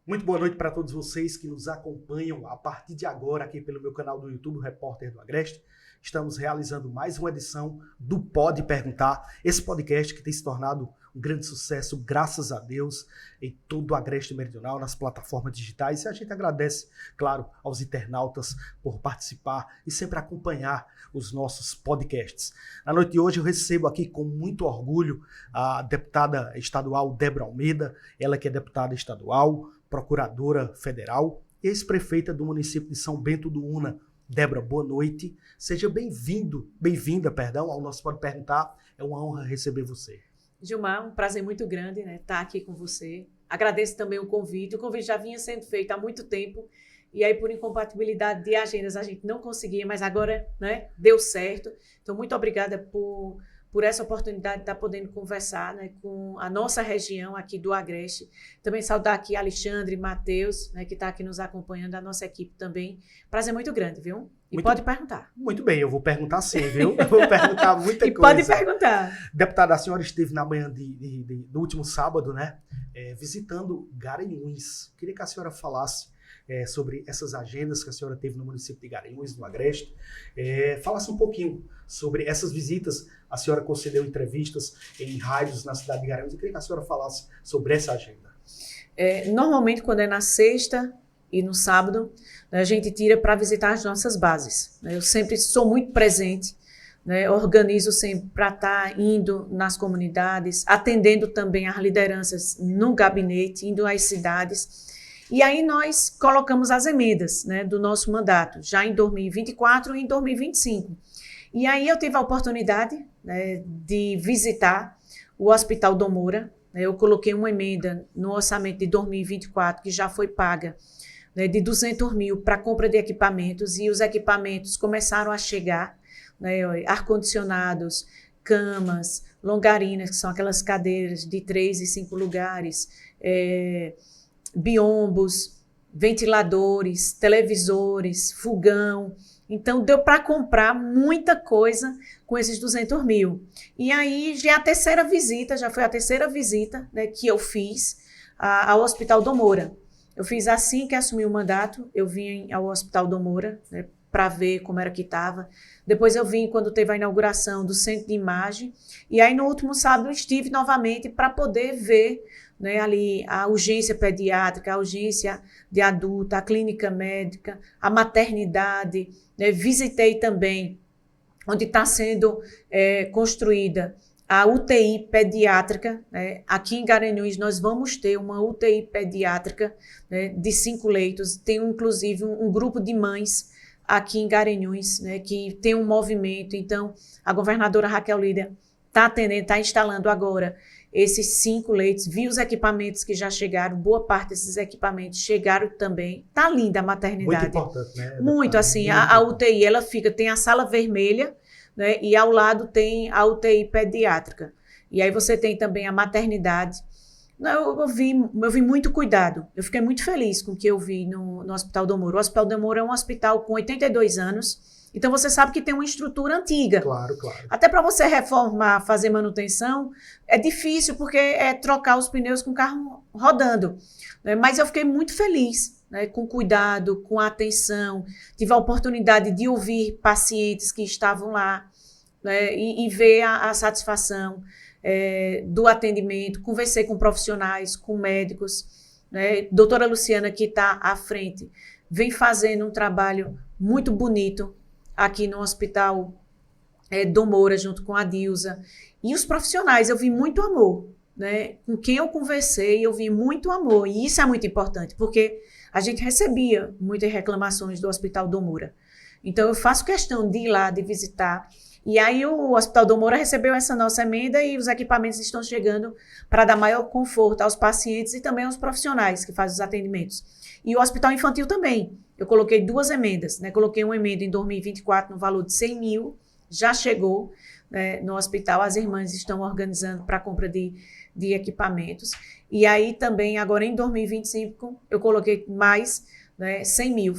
Muito boa noite para todos vocês que nos acompanham a partir de agora aqui pelo meu canal do YouTube, o Repórter do Agreste. Estamos realizando mais uma edição do Pode Perguntar, esse podcast que tem se tornado um grande sucesso, graças a Deus, em todo o Agreste Meridional, nas plataformas digitais. E a gente agradece, claro, aos internautas por participar e sempre acompanhar os nossos podcasts. Na noite de hoje eu recebo aqui com muito orgulho a deputada estadual Débora Almeida, ela que é deputada estadual, procuradora federal e ex-prefeita do município de São Bento do Una. Débora, boa noite. Seja bem-vinda, ao nosso Pode Perguntar. É uma honra receber você. Gilmar, um prazer muito grande, estar aqui com você. Agradeço também o convite. O convite já vinha sendo feito há muito tempo e aí por incompatibilidade de agendas a gente não conseguia, mas agora, deu certo. Então, muito obrigada por essa oportunidade de estar podendo conversar, com a nossa região aqui do Agreste. Também saudar aqui Alexandre, Matheus, que está aqui nos acompanhando, a nossa equipe também. Prazer muito grande, viu? E pode perguntar. Muito bem, eu vou perguntar sim, viu? Eu vou perguntar muita e coisa. Pode perguntar. Deputada, a senhora esteve na manhã do último sábado, visitando Garanhuns. Queria que a senhora falasse sobre essas agendas que a senhora teve no município de Garanhuns, no Agreste. Falasse um pouquinho sobre essas visitas. A senhora concedeu entrevistas em rádios na cidade de Garanhuns. Eu queria que a senhora falasse sobre essa agenda. Normalmente, quando é na sexta e no sábado, a gente tira para visitar as nossas bases. Eu sempre sou muito presente, organizo sempre para estar indo nas comunidades, atendendo também as lideranças no gabinete, indo às cidades. E aí nós colocamos as emendas do nosso mandato, já em 2024 e em 2025. E aí eu tive a oportunidade de visitar o Hospital Dom Moura. Eu coloquei uma emenda no orçamento de 2024, que já foi paga, de 200 mil para compra de equipamentos, e os equipamentos começaram a chegar, ar-condicionados, camas, longarinas, que são aquelas cadeiras de 3 e 5 lugares, biombos, ventiladores, televisores, fogão. Então, deu para comprar muita coisa com esses 200 mil. E aí, já foi a terceira visita que eu fiz ao Hospital Dom Moura. Eu fiz assim que assumi o mandato, eu vim ao Hospital Dom Moura, para ver como era que estava. Depois eu vim quando teve a inauguração do Centro de Imagem. E aí, no último sábado, eu estive novamente para poder ver ali a urgência pediátrica, a urgência de adulta, a clínica médica, a maternidade. Visitei também onde está sendo construída a UTI pediátrica. Aqui em Garanhuns nós vamos ter uma UTI pediátrica de 5 leitos. Tem inclusive um grupo de mães aqui em Garanhuns que tem um movimento. Então a governadora Raquel Lira está atendendo, está instalando agora esses 5 leitos, vi os equipamentos que já chegaram, boa parte desses equipamentos chegaram também. Tá linda a maternidade. Muito importante, Muito, assim, a UTI, ela tem a sala vermelha, e ao lado tem a UTI pediátrica. E aí você tem também a maternidade. Eu vi muito cuidado. Eu fiquei muito feliz com o que eu vi no Hospital Dom Moura. O Hospital Dom Moura é um hospital com 82 anos, então você sabe que tem uma estrutura antiga. Claro. Até para você reformar, fazer manutenção, é difícil porque é trocar os pneus com o carro rodando. Mas eu fiquei muito feliz, com cuidado, com atenção. Tive a oportunidade de ouvir pacientes que estavam lá, e ver a satisfação do atendimento. Conversei com profissionais, com médicos. Doutora Luciana, que está à frente, vem fazendo um trabalho muito bonito aqui no Hospital Dom Moura, junto com a Dilza. E os profissionais, eu vi muito amor. Com quem eu conversei, eu vi muito amor. E isso é muito importante, porque a gente recebia muitas reclamações do Hospital Dom Moura. Então, eu faço questão de ir lá, de visitar. E aí, o Hospital Dom Moura recebeu essa nossa emenda e os equipamentos estão chegando para dar maior conforto aos pacientes e também aos profissionais que fazem os atendimentos. E o Hospital Infantil também. Eu coloquei 2 emendas, Coloquei uma emenda em 2024 no valor de 100 mil, já chegou no hospital, as irmãs estão organizando para a compra de equipamentos. E aí também, agora em 2025, eu coloquei mais 100 mil.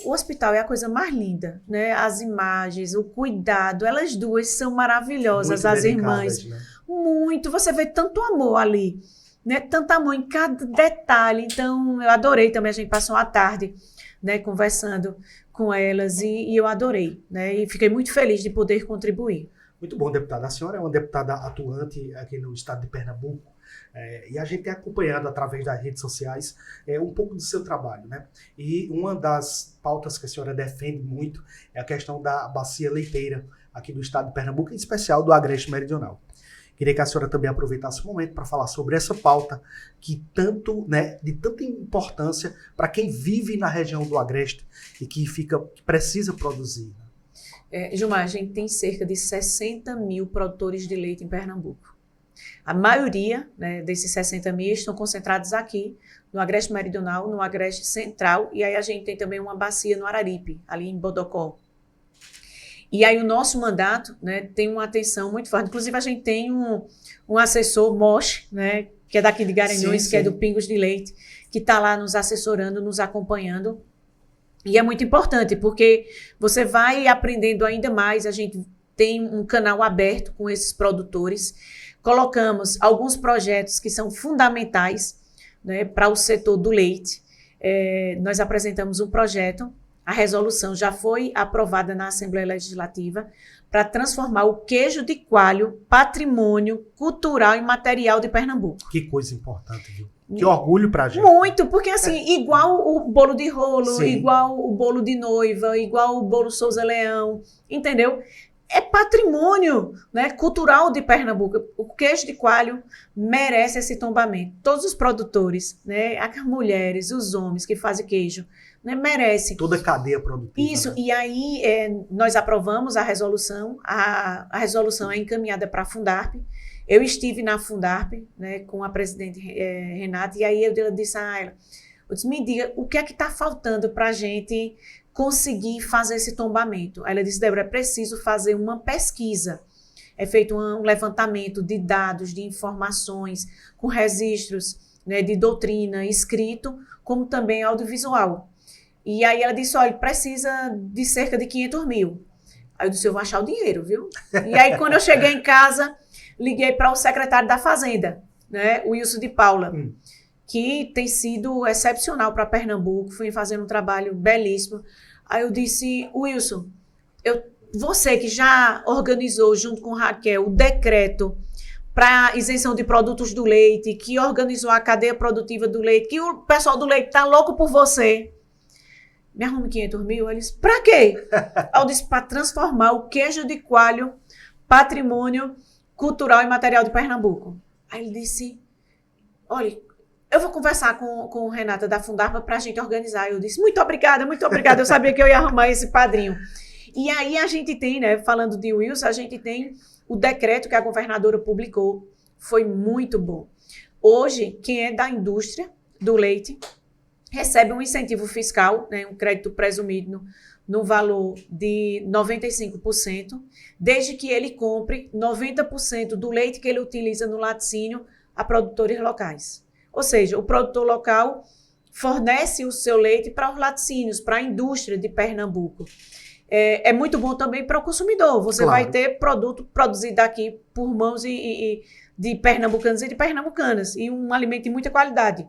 O hospital é a coisa mais linda, As imagens, o cuidado, elas duas são maravilhosas, muito as irmãs. dedicadas, Muito, você vê tanto amor ali. né, tanto tamanho, cada detalhe. Então, eu adorei também, a gente passou uma tarde, né, conversando com elas e eu adorei, né, e fiquei muito feliz de poder contribuir. Muito bom, deputada. A senhora é uma deputada atuante aqui no estado de Pernambuco, e a gente tem acompanhado através das redes sociais um pouco do seu trabalho, né? E uma das pautas que a senhora defende muito é a questão da bacia leiteira aqui do estado de Pernambuco, em especial do Agreste Meridional. Queria que a senhora também aproveitasse o momento para falar sobre essa pauta que tanto, né, de tanta importância para quem vive na região do Agreste e que precisa produzir. Gilmar, a gente tem cerca de 60 mil produtores de leite em Pernambuco. A maioria, né, desses 60 mil estão concentrados aqui, no Agreste Meridional, no Agreste Central, e aí a gente tem também uma bacia no Araripe, ali em Bodocó. E aí o nosso mandato, né, tem uma atenção muito forte. Inclusive, a gente tem um assessor, Mosh, né, que é daqui de Garanhuns, que é do Pingos de Leite, que está lá nos assessorando, nos acompanhando. E é muito importante, porque você vai aprendendo ainda mais. A gente tem um canal aberto com esses produtores. Colocamos alguns projetos que são fundamentais, né, para o setor do leite. Nós apresentamos um projeto, a resolução já foi aprovada na Assembleia Legislativa, para transformar o queijo de coalho patrimônio cultural e material de Pernambuco. Que coisa importante, viu? Que orgulho pra gente. Muito, porque assim, igual o bolo de rolo, Sim. igual o bolo de noiva, igual o bolo Souza Leão, entendeu? É patrimônio, né, cultural de Pernambuco. O queijo de coalho merece esse tombamento. Todos os produtores, né, as mulheres, os homens que fazem queijo, né, merecem. Toda a cadeia produtiva. Isso, né? e aí nós aprovamos a resolução. A resolução é encaminhada para a Fundarp. Eu estive na Fundarp, né, com a presidente Renata, e aí eu disse a ela, me diga, o que é que está faltando para a gente conseguir fazer esse tombamento? Ela disse, Débora, é preciso fazer uma pesquisa. É feito um levantamento de dados, de informações, com registros, né, de doutrina escrito, como também audiovisual. E aí ela disse, olha, precisa de cerca de 500 mil. Aí eu disse, eu vou achar o dinheiro, viu? E aí quando eu cheguei em casa, liguei para o secretário da Fazenda, né, o Wilson de Paula, que tem sido excepcional para Pernambuco, fui fazendo um trabalho belíssimo. Aí eu disse, Wilson, você que já organizou junto com Raquel o decreto para isenção de produtos do leite, que organizou a cadeia produtiva do leite, que o pessoal do leite está louco por você, me arrume 500 mil? Ele disse, para quê? Aí eu disse, para transformar o queijo de coalho patrimônio cultural e material de Pernambuco. Aí ele disse, olha, eu vou conversar com Renata da Fundarpa para a gente organizar. Eu disse, muito obrigada, eu sabia que eu ia arrumar esse padrinho. E aí a gente tem, né, falando de Wilson, a gente tem o decreto que a governadora publicou, foi muito bom. Hoje, quem é da indústria do leite recebe um incentivo fiscal, né, um crédito presumido no valor de 95%, desde que ele compre 90% do leite que ele utiliza no laticínio a produtores locais. Ou seja, o produtor local fornece o seu leite para os laticínios, para a indústria de Pernambuco. É muito bom também para o consumidor. Você vai ter produto produzido aqui por mãos de pernambucanos e de pernambucanas, e um alimento de muita qualidade.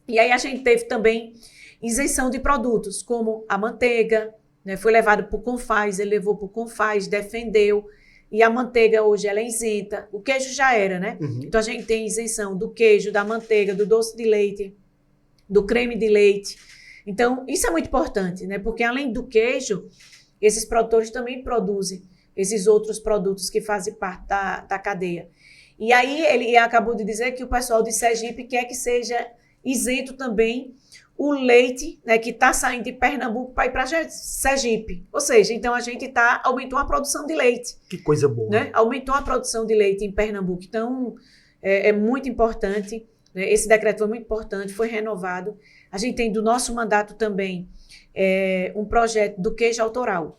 E aí a gente teve também isenção de produtos, como a manteiga, né, foi levado para o Confaz, ele levou para o Confaz, defendeu, e a manteiga hoje ela é isenta. O queijo já era, né? Então a gente tem isenção do queijo, da manteiga, do doce de leite, do creme de leite. Então isso é muito importante, né? Porque além do queijo, esses produtores também produzem esses outros produtos que fazem parte da cadeia. E aí ele acabou de dizer que o pessoal de Sergipe quer que seja isento também o leite, né, que está saindo de Pernambuco para ir para Sergipe. Ou seja, então a gente aumentou a produção de leite. Que coisa boa. Né? Aumentou a produção de leite em Pernambuco. Então, é muito importante. Né? Esse decreto foi muito importante, foi renovado. A gente tem do nosso mandato também um projeto do queijo autoral.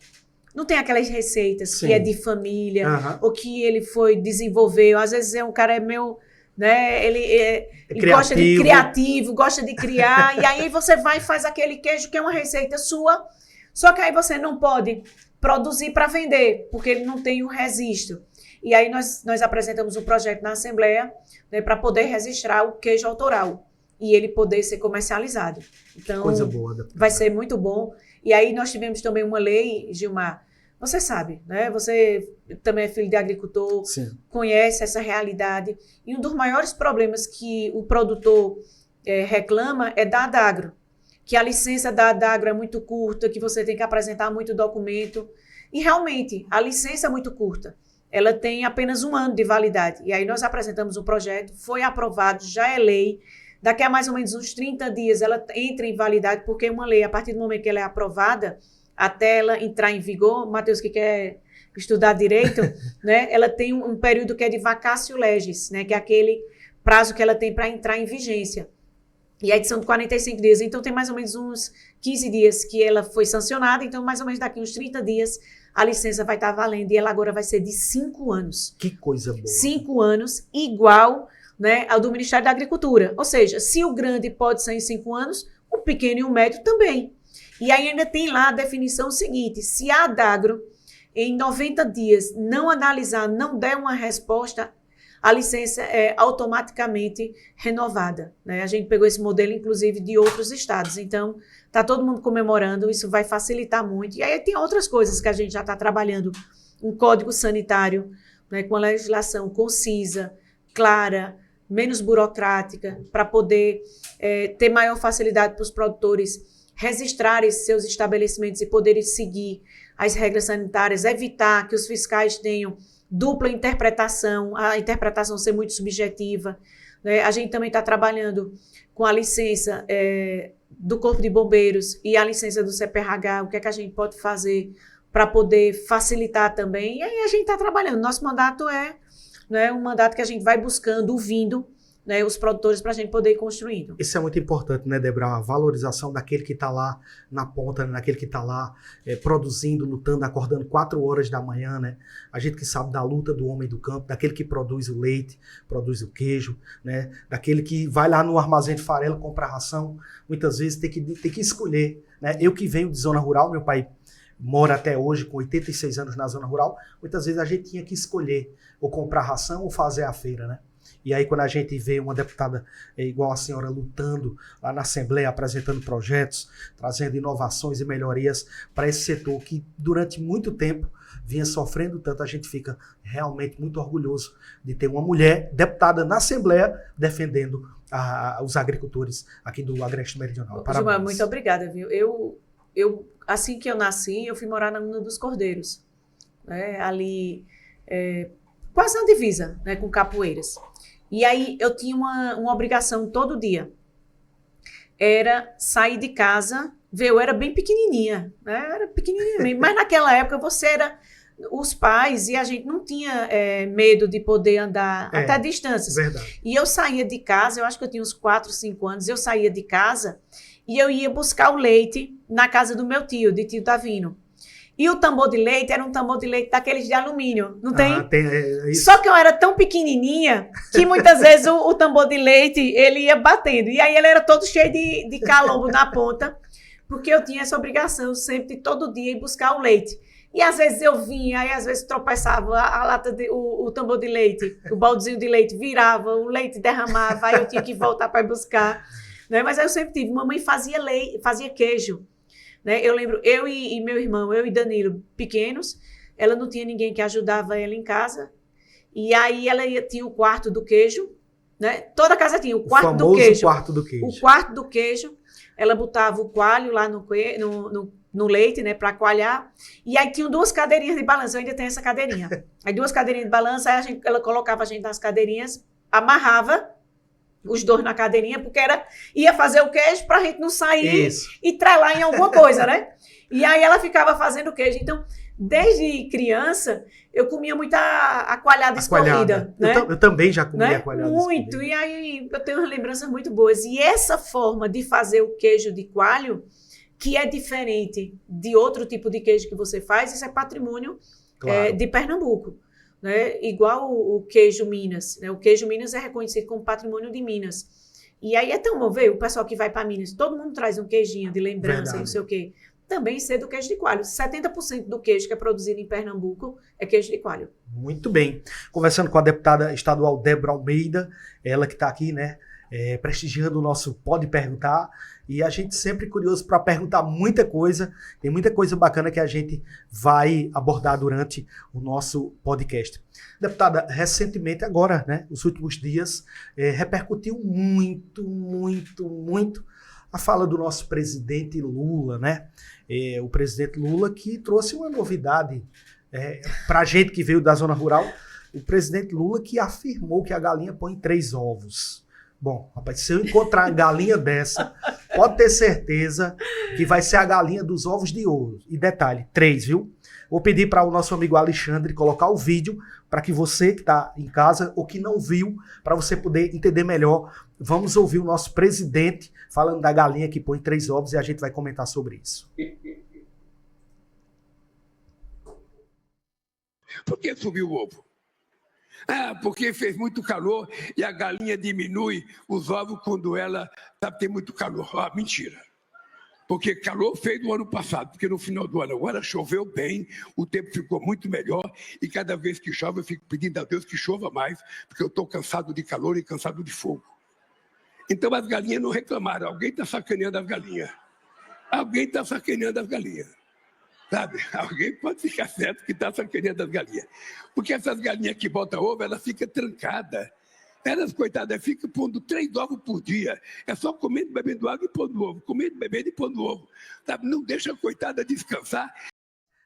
Não tem aquelas receitas Sim. que é de família, ou que ele foi desenvolver. Às vezes um cara é meu... Né? Ele gosta de criativo, gosta de criar, e aí você vai e faz aquele queijo que é uma receita sua, só que aí você não pode produzir para vender, porque ele não tem o registro. E aí nós apresentamos um projeto na Assembleia, né, para poder registrar o queijo autoral e ele poder ser comercializado. Então, coisa boa. Vai ser muito bom. E aí nós tivemos também uma lei, Gilmar, você sabe, né? Você também é filho de agricultor, Sim. conhece essa realidade. E um dos maiores problemas que o produtor reclama é da Adagro, que a licença da Adagro é muito curta, que você tem que apresentar muito documento. E realmente, a licença é muito curta. Ela tem apenas 1 ano de validade. E aí nós apresentamos um projeto, foi aprovado, já é lei. Daqui a mais ou menos uns 30 dias ela entra em validade, porque uma lei, a partir do momento que ela é aprovada, até ela entrar em vigor, Matheus que quer estudar direito, né, ela tem um período que é de vacatio legis, né, que é aquele prazo que ela tem para entrar em vigência. E aí são de 45 dias, então tem mais ou menos uns 15 dias que ela foi sancionada, então mais ou menos daqui uns 30 dias a licença vai estar valendo e ela agora vai ser de 5 anos. Que coisa boa. 5 anos, igual, né, ao do Ministério da Agricultura. Ou seja, se o grande pode ser em 5 anos, o pequeno e o médio também. E aí ainda tem lá a definição seguinte, se a Adagro, em 90 dias, não analisar, não der uma resposta, a licença é automaticamente renovada, né? A gente pegou esse modelo, inclusive, de outros estados. Então, está todo mundo comemorando, isso vai facilitar muito. E aí tem outras coisas que a gente já está trabalhando. Um código sanitário, né, com a legislação concisa, clara, menos burocrática, para poder ter maior facilidade para os produtores registrarem seus estabelecimentos e poderem seguir as regras sanitárias, evitar que os fiscais tenham dupla interpretação, a interpretação ser muito subjetiva, né? A gente também está trabalhando com a licença do Corpo de Bombeiros e a licença do CPRH, o que é que a gente pode fazer para poder facilitar também. E aí a gente está trabalhando. Nosso mandato é, né, um mandato que a gente vai buscando, ouvindo, né, os produtores para a gente poder ir construindo. Isso é muito importante, né, Débora? A valorização daquele que está lá na ponta, né, daquele que está lá produzindo, lutando, acordando 4 horas da manhã, né? A gente que sabe da luta do homem do campo, daquele que produz o leite, produz o queijo, né? Daquele que vai lá no armazém de farelo comprar ração, muitas vezes tem que escolher, né? Eu que venho de zona rural, meu pai mora até hoje com 86 anos na zona rural, muitas vezes a gente tinha que escolher ou comprar ração ou fazer a feira, né? E aí quando a gente vê uma deputada igual a senhora lutando lá na Assembleia, apresentando projetos, trazendo inovações e melhorias para esse setor que durante muito tempo vinha sofrendo tanto, a gente fica realmente muito orgulhoso de ter uma mulher deputada na Assembleia defendendo os agricultores aqui do Agreste Meridional. Parabéns. Gilmar, muito obrigada, viu? Eu, assim que eu nasci, eu fui morar na Una dos Cordeiros, né? Ali, quase na divisa, né, com Capoeiras. E aí eu tinha uma obrigação todo dia. Era sair de casa, eu era bem pequenininha, né? Era pequenininha mesmo. Mas naquela época você era os pais e a gente não tinha medo de poder andar até distâncias. Verdade. E eu saía de casa, eu acho que eu tinha uns 4, 5 anos, eu saía de casa e eu ia buscar o leite na casa do meu tio, de tio Tavino. E o tambor de leite era um tambor de leite daqueles de alumínio, não tem? Tem isso. Só que eu era tão pequenininha que muitas vezes o tambor de leite ele ia batendo. E aí ele era todo cheio de calombo na ponta, porque eu tinha essa obrigação sempre, todo dia, ir buscar o leite. E às vezes eu vinha, aí às vezes tropeçava a lata, o tambor de leite, o baldezinho de leite virava, o leite derramava, aí eu tinha que voltar para buscar. Né? Mas aí eu sempre tive, mamãe fazia queijo. Né? Eu lembro, eu e meu irmão, eu e Danilo, pequenos, ela não tinha ninguém que ajudava ela em casa, e aí ela tinha o quarto do queijo, né? Toda casa tinha o quarto do queijo. Quarto do queijo. O quarto do queijo, ela botava o coalho lá no leite, né, para coalhar, e aí tinham 2 cadeirinhas de balança, eu ainda tenho essa cadeirinha. Aí 2 cadeirinhas de balança, aí ela colocava a gente nas cadeirinhas, amarrava os 2 na cadeirinha, porque ia fazer o queijo para a gente não sair e trelar em alguma coisa, né? E aí ela ficava fazendo o queijo. Então, desde criança, eu comia muita a coalhada escorrida. Né? Eu também já comia, né? A coalhada muito. Escorrida. E aí eu tenho lembranças muito boas. E essa forma de fazer o queijo de coalho, que é diferente de outro tipo de queijo que você faz, isso é patrimônio de Pernambuco. Né? Igual o queijo Minas, né? O queijo Minas é reconhecido como patrimônio de Minas. E aí é tão bom ver o pessoal que vai para Minas, todo mundo traz um queijinho de lembrança, não sei o quê. também ser do queijo de coalho. 70% do queijo que é produzido em Pernambuco é queijo de coalho. Muito bem. Conversando com a deputada estadual Débora Almeida, ela que está aqui, né, prestigiando o nosso Pode Perguntar, e a gente sempre curioso para perguntar muita coisa, tem muita coisa bacana que a gente vai abordar durante o nosso podcast. Deputada, recentemente agora, né, nos últimos dias, repercutiu muito a fala do nosso presidente Lula, né? O presidente Lula que trouxe uma novidade para a gente que veio da zona rural, o presidente Lula que afirmou que a galinha põe 3 ovos. Bom, rapaz, se eu encontrar uma galinha dessa, pode ter certeza que vai ser a galinha dos ovos de ouro. E detalhe, 3, viu? Vou pedir para o nosso amigo Alexandre colocar o vídeo para que você que está em casa ou que não viu, para você poder entender melhor. Vamos ouvir o nosso presidente falando da galinha que põe 3 ovos e a gente vai comentar sobre isso. Por que subiu o ovo? Porque fez muito calor e a galinha diminui os ovos quando ela tem muito calor. Mentira. Porque calor fez no ano passado, porque no final do ano agora choveu bem, o tempo ficou muito melhor e cada vez que chove eu fico pedindo a Deus que chova mais, porque eu estou cansado de calor e cansado de fogo. Então as galinhas não reclamaram, alguém está sacaneando as galinhas. Alguém está sacaneando as galinhas. Sabe? Alguém pode ficar certo que está sacaneando as galinhas. Porque essas galinhas que botam ovo, elas ficam trancadas. Elas, coitadas, ficam pondo 3 ovos por dia. É só comendo, bebendo água e pondo ovo. Comendo, bebendo e pondo ovo. Sabe? Não deixa a coitada descansar.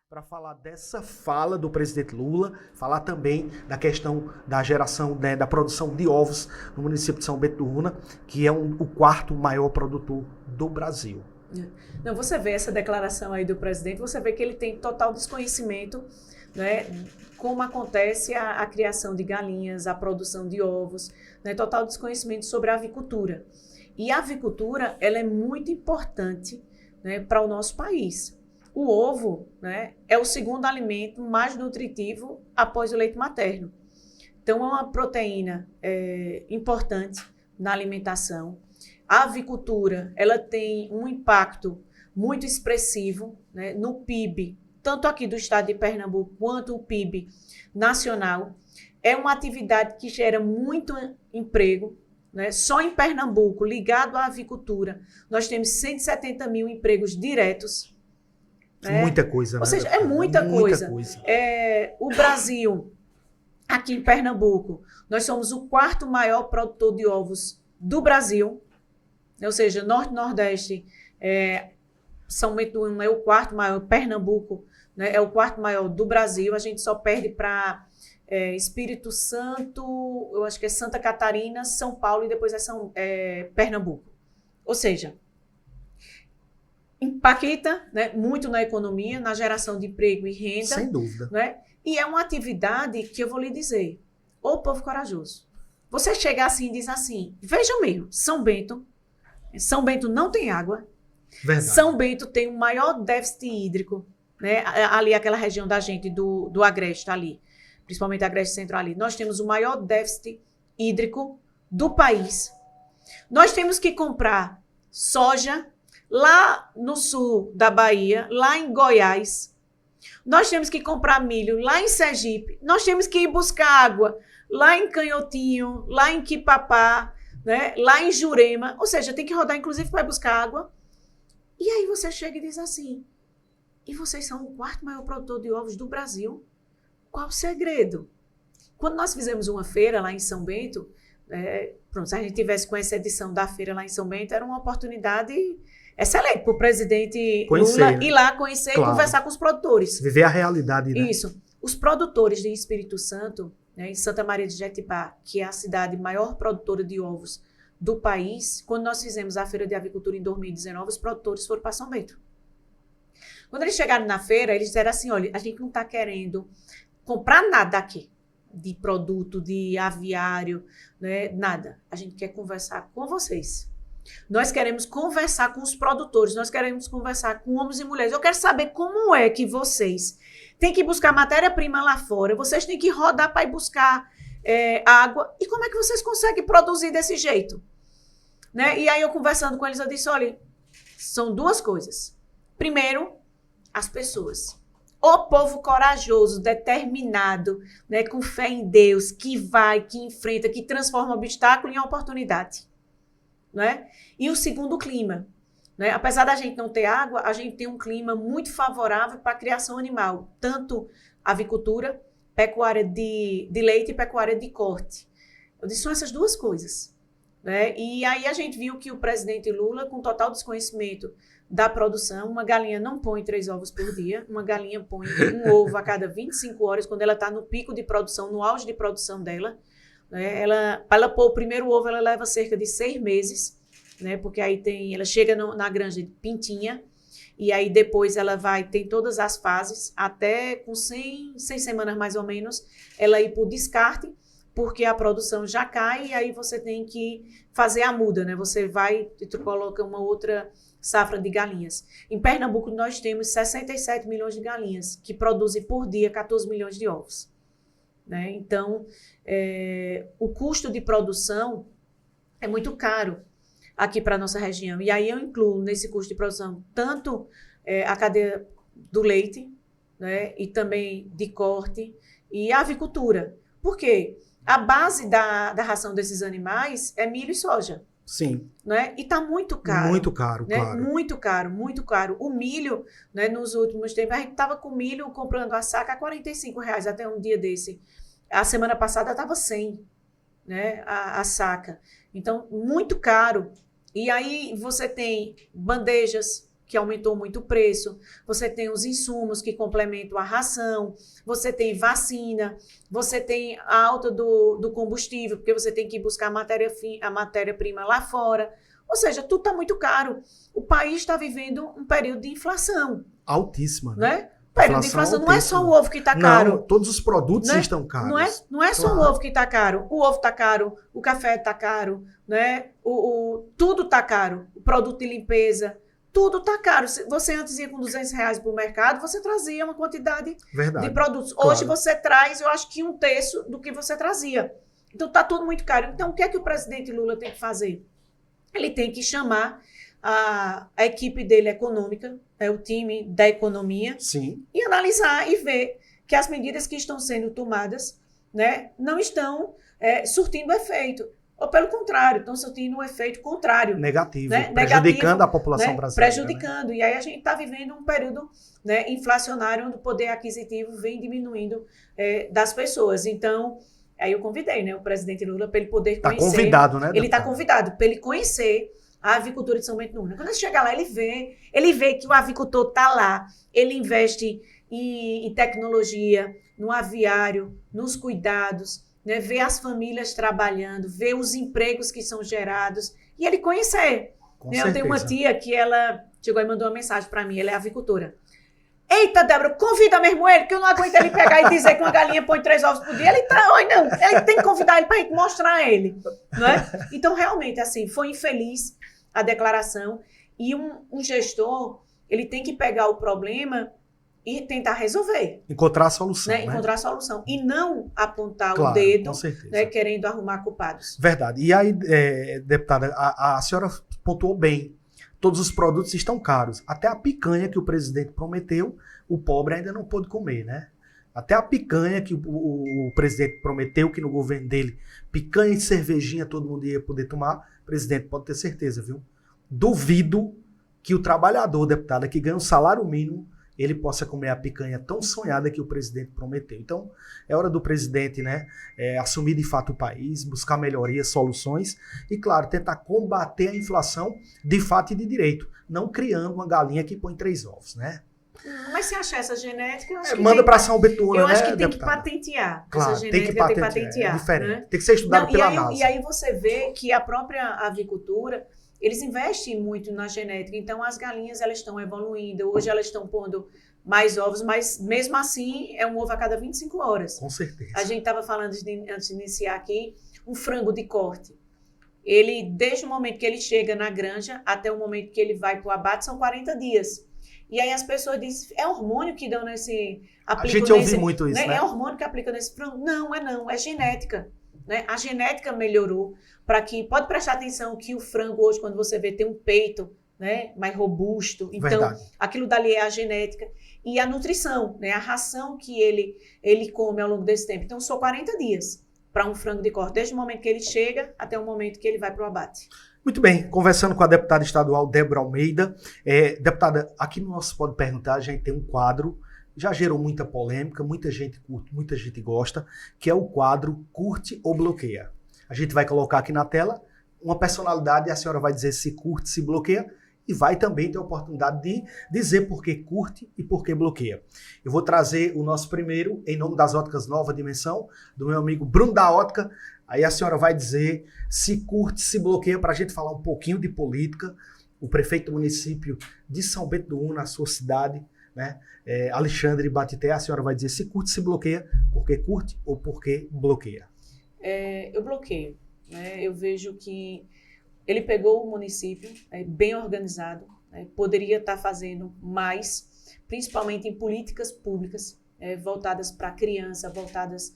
Para falar dessa fala do presidente Lula, falar também da questão da geração, né, da produção de ovos no município de São Bento do Una, que é o 4º maior produtor do Brasil. Não, você vê essa declaração aí do presidente, você vê que ele tem total desconhecimento, né, como acontece a criação de galinhas, a produção de ovos, né, total desconhecimento sobre a avicultura. E a avicultura, ela é muito importante, né, para o nosso país. O ovo, né, é o 2º alimento mais nutritivo após o leite materno. Então, é uma proteína importante na alimentação. A avicultura, ela tem um impacto muito expressivo, né, no PIB, tanto aqui do estado de Pernambuco quanto o PIB nacional. É uma atividade que gera muito emprego, né? Só em Pernambuco, ligado à avicultura, nós temos 170 mil empregos diretos. Né? Muita coisa, né? Ou seja, é muita coisa. Coisa. O Brasil, aqui em Pernambuco, nós somos o 4º maior produtor de ovos do Brasil. Ou seja, Norte e Nordeste, São Bento do Una é o 4º maior, Pernambuco, né, é o 4º maior do Brasil, a gente só perde para Espírito Santo, eu acho que é Santa Catarina, São Paulo e depois é Pernambuco. Ou seja, impacta, né, muito na economia, na geração de emprego e renda. Sem dúvida. Né, e é uma atividade que eu vou lhe dizer, ô povo corajoso, você chega assim e diz assim, veja mesmo, São Bento não tem água. Verdade. São Bento tem o maior déficit hídrico, né? Ali, aquela região da gente, do Agreste ali, principalmente Agreste Central ali. Nós temos o maior déficit hídrico do país. Nós temos que comprar soja lá no sul da Bahia, lá em Goiás. Nós temos que comprar milho lá em Sergipe. Nós temos que ir buscar água lá em Canhotinho, lá em Quipapá, né? Lá em Jurema, ou seja, tem que rodar inclusive para buscar água. E aí você chega e diz assim, e vocês são o 4º maior produtor de ovos do Brasil? Qual o segredo? Quando nós fizemos uma feira lá em São Bento, pronto, se a gente tivesse com essa edição da feira lá em São Bento, era uma oportunidade excelente para o presidente Lula ir lá conhecer, claro, e conversar com os produtores. Viver a realidade, né? Isso. Os produtores de Espírito Santo, né, em Santa Maria de Jetibá, que é a cidade maior produtora de ovos do país, quando nós fizemos a Feira de Avicultura em 2019, os produtores foram para São Bento. Quando eles chegaram na feira, eles disseram assim, olha, a gente não está querendo comprar nada aqui, de produto, de aviário, né, nada. A gente quer conversar com vocês. Nós queremos conversar com os produtores, nós queremos conversar com homens e mulheres. Eu quero saber como é que vocês têm que buscar matéria-prima lá fora, vocês têm que rodar para ir buscar água, e como é que vocês conseguem produzir desse jeito? Né? E aí eu conversando com eles, eu disse, olha, são duas coisas. Primeiro, as pessoas. O povo corajoso, determinado, né, com fé em Deus, que vai, que enfrenta, que transforma o obstáculo em oportunidade. Né? E o segundo, o clima. Né? Apesar da gente não ter água, a gente tem um clima muito favorável para a criação animal, tanto avicultura, pecuária de leite e pecuária de corte. Eu disse, são essas duas coisas. Né? E aí a gente viu que o presidente Lula, com total desconhecimento da produção, uma galinha não põe 3 ovos por dia, uma galinha põe um ovo a cada 25 horas, quando ela está no pico de produção, no auge de produção dela. Né? Para ela pôr o primeiro ovo, ela leva cerca de 6 meses, né? Porque aí ela chega na granja de pintinha, e aí depois ela tem todas as fases, até com 100 semanas mais ou menos, ela ir para o descarte, porque a produção já cai, e aí você tem que fazer a muda, né? Você vai e tu coloca uma outra safra de galinhas. Em Pernambuco, nós temos 67 milhões de galinhas, que produzem por dia 14 milhões de ovos. Né? Então, o custo de produção é muito caro aqui para a nossa região. E aí eu incluo nesse custo de produção tanto a cadeia do leite, né? E também de corte e a avicultura. Por quê? A base da ração desses animais é milho e soja. Sim. Né? E está muito caro. Muito caro, né? claro. Muito caro, muito caro. O milho, né, nos últimos tempos, a gente estava com milho comprando a saca a R$45, até um dia desse. A semana passada estava 100, né, a saca. Então, muito caro. E aí você tem bandejas, que aumentou muito o preço, você tem os insumos que complementam a ração, você tem vacina, você tem a alta do combustível, porque você tem que buscar a matéria-prima lá fora. Ou seja, tudo está muito caro. O país está vivendo um período de inflação. Altíssima, né? O período de inflação não é só o ovo que está caro. Não, todos os produtos né? estão caros. Não é só o ovo que está caro. O ovo está caro, o café está caro, né? Tudo está caro. O produto de limpeza, tudo está caro. Você antes ia com R$200 para o mercado, você trazia uma quantidade de produtos. Claro. Hoje você traz, eu acho que 1/3 do que você trazia. Então está tudo muito caro. Então o que é que o presidente Lula tem que fazer? Ele tem que chamar a equipe dele econômica, o time da economia, sim, e analisar e ver que as medidas que estão sendo tomadas, né, não estão surtindo efeito. Ou, pelo contrário, estão surtindo um efeito contrário. Negativo, né? Prejudicando a população brasileira. Prejudicando. Né? E aí a gente está vivendo um período, né, inflacionário, onde o poder aquisitivo vem diminuindo das pessoas. Então, aí eu convidei, né, o presidente Lula para ele poder conhecer. Está convidado, né? Ele está convidado para ele conhecer a avicultura de São Bento do Una. Quando ele chegar lá, ele vê que o avicultor está lá, ele investe em tecnologia, no aviário, nos cuidados, né, ver as famílias trabalhando, ver os empregos que são gerados, e ele conhecer. Né? Eu tenho uma tia que ela chegou e mandou uma mensagem para mim, ela é avicultora. Eita, Débora, convida mesmo ele, que eu não aguento ele pegar e dizer que uma galinha põe 3 ovos por dia. Ele tem que convidar ele para a gente mostrar a ele. Né? Então, realmente, assim, foi infeliz a declaração, e um gestor, ele tem que pegar o problema e tentar resolver. Encontrar a solução. Né? Encontrar a solução. E não apontar claro, o dedo, com né, querendo arrumar culpados. Verdade. E aí, deputada, a senhora pontuou bem. Todos os produtos estão caros. Até a picanha que o presidente prometeu, o pobre ainda não pôde comer, né? Até a picanha que o presidente prometeu que no governo dele, picanha e cervejinha todo mundo ia poder tomar, o presidente pode ter certeza, viu? Duvido que o trabalhador, deputada, que ganha um salário mínimo, ele possa comer a picanha tão sonhada que o presidente prometeu. Então, é hora do presidente, né, assumir de fato o país, buscar melhorias, soluções e, claro, tentar combater a inflação de fato e de direito, não criando uma galinha que põe 3 ovos, né? Mas se achar essa genética, eu acho que manda para São Bento do Una, eu acho né, que tem deputada? que patentear. Claro, essa genética tem que patentear. É diferente. Né? Tem que ser estudado pela NASA. E aí você vê que a própria avicultura, eles investem muito na genética. Então, as galinhas, elas estão evoluindo. Hoje, elas estão pondo mais ovos, mas mesmo assim, é um ovo a cada 25 horas. Com certeza. A gente estava falando, antes de iniciar aqui, um frango de corte. Ele, desde o momento que ele chega na granja até o momento que ele vai para o abate, são 40 dias. E aí as pessoas dizem, é hormônio que dão nesse... A gente ouve muito isso, né? É hormônio que aplica nesse frango? Não, é genética. Né? A genética melhorou para que... Pode prestar atenção que o frango hoje, quando você vê, tem um peito né, mais robusto. Então, Verdade. aquilo dali é a genética e a nutrição, né, a ração que ele come ao longo desse tempo. Então, são 40 dias para um frango de corte, desde o momento que ele chega até o momento que ele vai para o abate. Muito bem, conversando com a deputada estadual Débora Almeida. Deputada, aqui no nosso Pode Perguntar, a gente tem um quadro, já gerou muita polêmica, muita gente curte, muita gente gosta, que é o quadro Curte ou Bloqueia. A gente vai colocar aqui na tela uma personalidade e a senhora vai dizer se curte, se bloqueia, e vai também ter a oportunidade de dizer por que curte e por que bloqueia. Eu vou trazer o nosso primeiro, em nome das Óticas Nova Dimensão, do meu amigo Bruno da Ótica. Aí a senhora vai dizer se curte, se bloqueia, para a gente falar um pouquinho de política. O prefeito do município de São Bento do Una, a sua cidade, né, Alexandre Batité, a senhora vai dizer se curte, se bloqueia, por que curte ou por que bloqueia. Eu bloqueio. Né? Eu vejo que ele pegou o município bem organizado, né? Poderia estar fazendo mais, principalmente em políticas públicas voltadas para a criança, voltadas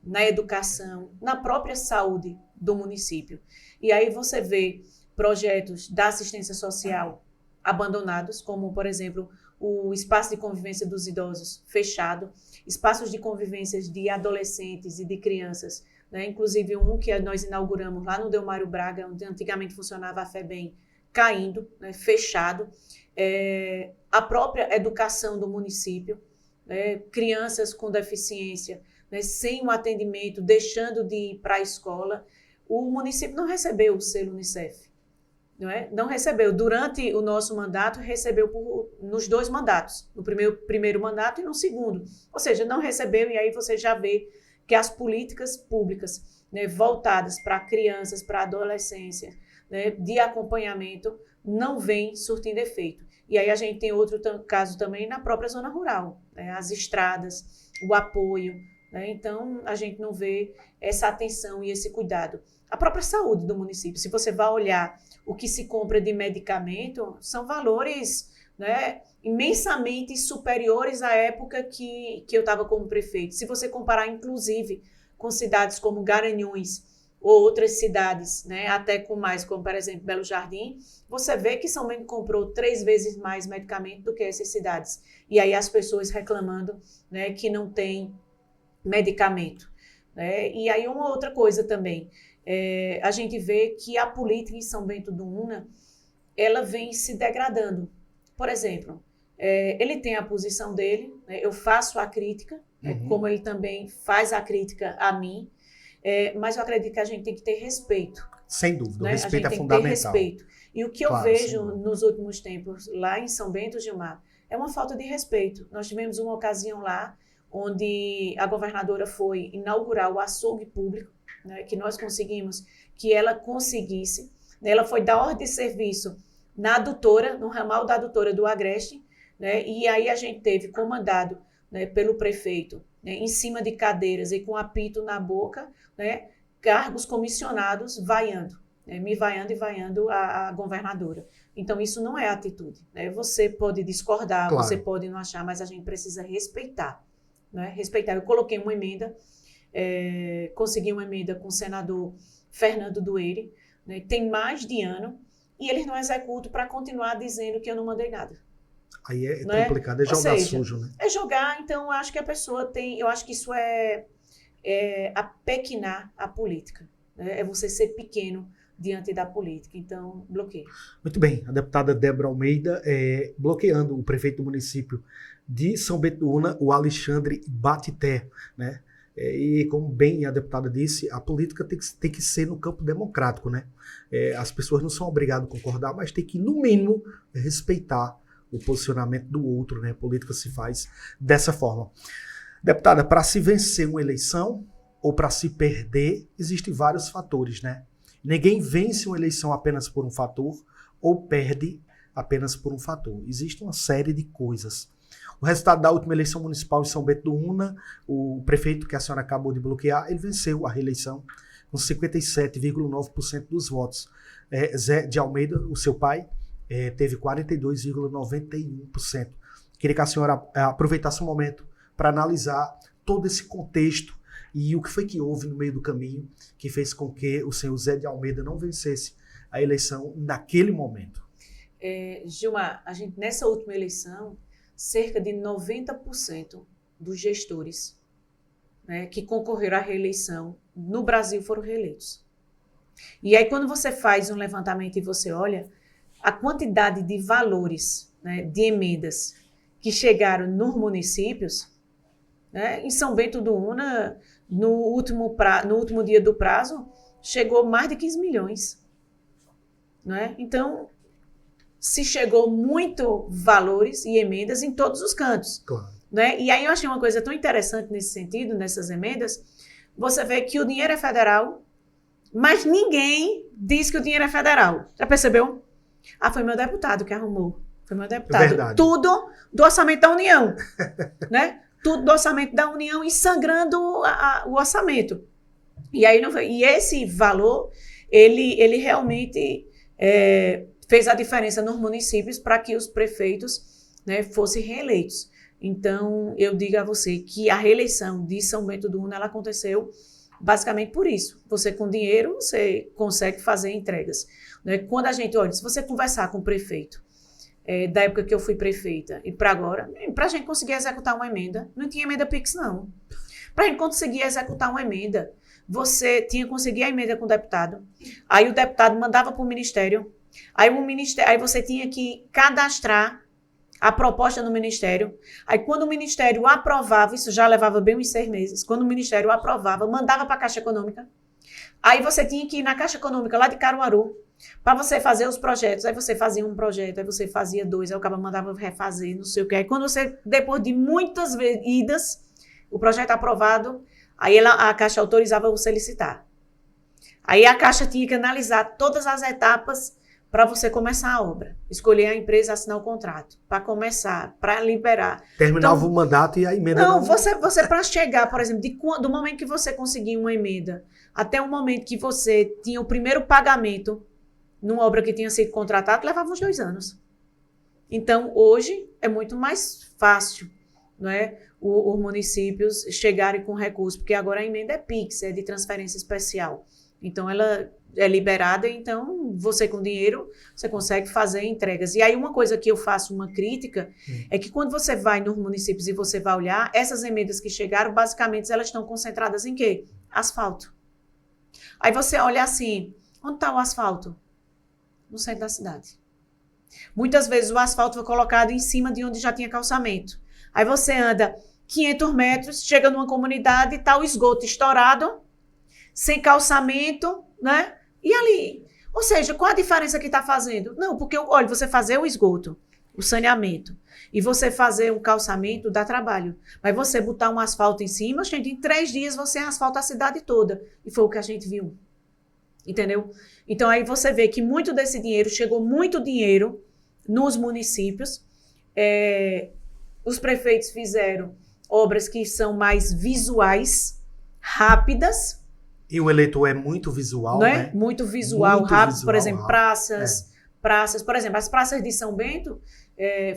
na educação, na própria saúde do município. E aí você vê projetos da assistência social abandonados, como, por exemplo, o espaço de convivência dos idosos fechado, espaços de convivência de adolescentes e de crianças, né? Inclusive um que nós inauguramos lá no Delmário Braga, onde antigamente funcionava a FEBEM, caindo, né? Fechado. A própria educação do município, né? Crianças com deficiência, né? Sem um atendimento, deixando de ir para a escola. O município não recebeu o selo Unicef. Não recebeu. Durante o nosso mandato, recebeu nos 2 mandatos, no primeiro mandato e no segundo. Ou seja, não recebeu, e aí você já vê que as políticas públicas, né, voltadas para crianças, para adolescência, né, de acompanhamento, não vem surtindo efeito. E aí a gente tem outro caso também na própria zona rural, né, as estradas, o apoio, né, então a gente não vê essa atenção e esse cuidado. A própria saúde do município, se você vai olhar o que se compra de medicamento, são valores, né, imensamente superiores à época que eu estava como prefeito. Se você comparar, inclusive, com cidades como Garanhuns ou outras cidades, né, até com mais, como, por exemplo, Belo Jardim, você vê que São Bento comprou 3 vezes mais medicamento do que essas cidades. E aí as pessoas reclamando, né, que não tem medicamento. Né? E aí uma outra coisa também, a gente vê que a política em São Bento do Una, ela vem se degradando. Por exemplo, ele tem a posição dele, né? Eu faço a crítica, como ele também faz a crítica a mim, mas eu acredito que a gente tem que ter respeito. Sem dúvida, né? o respeito a gente é tem fundamental. Que ter respeito. E o que eu Claro, vejo nos últimos tempos lá em São Bento, Gilmar, é uma falta de respeito. Nós tivemos uma ocasião lá onde a governadora foi inaugurar o açougue público, né, que nós conseguimos que ela conseguisse. Né, ela foi dar ordem de serviço na adutora, no ramal da adutora do Agreste, né, e aí a gente teve comandado, né, pelo prefeito, né, em cima de cadeiras e com apito na boca, né, cargos comissionados vaiando, né, me vaiando e vaiando a governadora. Então, isso não é atitude. Né? Você pode discordar, claro. Você pode não achar, mas a gente precisa respeitar. Né? Respeitar. Eu coloquei uma emenda, consegui uma emenda com o senador Fernando Dueire, né? Tem mais de ano, e eles não executam para continuar dizendo que eu não mandei nada. Aí é né? complicado, é jogar sujo, né? É jogar, então eu acho que a pessoa tem, eu acho que isso é apequinar a política, né? É você ser pequeno diante da política, então bloqueio. Muito bem, a deputada Débora Almeida bloqueando o prefeito do município de São Bento do Una, o Alexandre Batité, né? E como bem a deputada disse, a política tem que ser no campo democrático, né? As pessoas não são obrigadas a concordar, mas tem que, no mínimo, respeitar o posicionamento do outro, né? A política se faz dessa forma. Deputada, para se vencer uma eleição ou para se perder, existem vários fatores, né? Ninguém vence uma eleição apenas por um fator ou perde apenas por um fator. Existe uma série de coisas. O resultado da última eleição municipal em São Bento do Una, o prefeito que a senhora acabou de bloquear, ele venceu a reeleição com 57,9% dos votos. Zé de Almeida, o seu pai, teve 42,91%. Queria que a senhora aproveitasse um momento para analisar todo esse contexto e o que foi que houve no meio do caminho que fez com que o senhor Zé de Almeida não vencesse a eleição naquele momento. Gilmar, a gente, nessa última eleição, cerca de 90% dos gestores, né, que concorreram à reeleição no Brasil foram reeleitos. E aí, quando você faz um levantamento e você olha a quantidade de valores, né, de emendas que chegaram nos municípios, né, em São Bento do Una, no último dia do prazo, chegou mais de 15 milhões. Né? Então, se chegou muito valores e emendas em todos os cantos. Claro. Né? E aí eu achei uma coisa tão interessante nesse sentido, nessas emendas, você vê que o dinheiro é federal, mas ninguém diz que o dinheiro é federal. Já percebeu? Ah, foi meu deputado que arrumou. Foi meu deputado. Verdade. Tudo do orçamento da União. Né? Tudo do orçamento da União e sangrando o orçamento. E aí e esse valor, ele realmente fez a diferença nos municípios para que os prefeitos, né, fossem reeleitos. Então, eu digo a você que a reeleição de São Bento do Una, ela aconteceu basicamente por isso. Você com dinheiro, você consegue fazer entregas. Né? Quando a gente, olha, se você conversar com o prefeito, da época que eu fui prefeita e para agora, para a gente conseguir executar uma emenda, não tinha emenda Pix, não. Para a gente conseguir executar uma emenda, você tinha que conseguir a emenda com o deputado, aí o deputado mandava para o ministério, aí você tinha que cadastrar a proposta no ministério, aí quando o ministério aprovava, isso já levava bem uns 6 meses, quando o ministério aprovava, mandava para a Caixa Econômica, aí você tinha que ir na Caixa Econômica lá de Caruaru, para você fazer os projetos, aí você fazia um projeto, aí você fazia 2, aí o cara mandava refazer, não sei o que, aí quando você, depois de muitas idas, o projeto aprovado, aí a Caixa autorizava você licitar. Aí a Caixa tinha que analisar todas as etapas para você começar a obra. Escolher a empresa, assinar o contrato, para começar, para liberar. Terminava então, o mandato e a emenda não... Você para chegar, por exemplo, do momento que você conseguia uma emenda até o momento que você tinha o primeiro pagamento numa obra que tinha sido contratada, levava uns 2 anos. Então, hoje, é muito mais fácil, não é? Os municípios chegarem com recursos, porque agora a emenda é PIX, é de transferência especial. Então, ela é liberada, então você com dinheiro, você consegue fazer entregas. E aí uma coisa que eu faço uma crítica é que quando você vai nos municípios e você vai olhar, essas emendas que chegaram, basicamente elas estão concentradas em quê? Asfalto. Aí você olha assim, onde está o asfalto? No centro da cidade. Muitas vezes o asfalto foi colocado em cima de onde já tinha calçamento. Aí você anda 500 metros, chega numa comunidade, está o esgoto estourado, sem calçamento, né? E ali? Ou seja, qual a diferença que está fazendo? Não, porque, olha, você fazer o esgoto, o saneamento, e você fazer um calçamento dá trabalho. Mas você botar um asfalto em cima, gente, em 3 dias você asfalta a cidade toda. E foi o que a gente viu. Entendeu? Então, aí você vê que muito desse dinheiro, chegou muito dinheiro nos municípios. Os prefeitos fizeram obras que são mais visuais, rápidas. E o eleitor é muito visual, né? Muito visual, muito rápido. visual, por exemplo, rápido. praças. Por exemplo, as praças de São Bento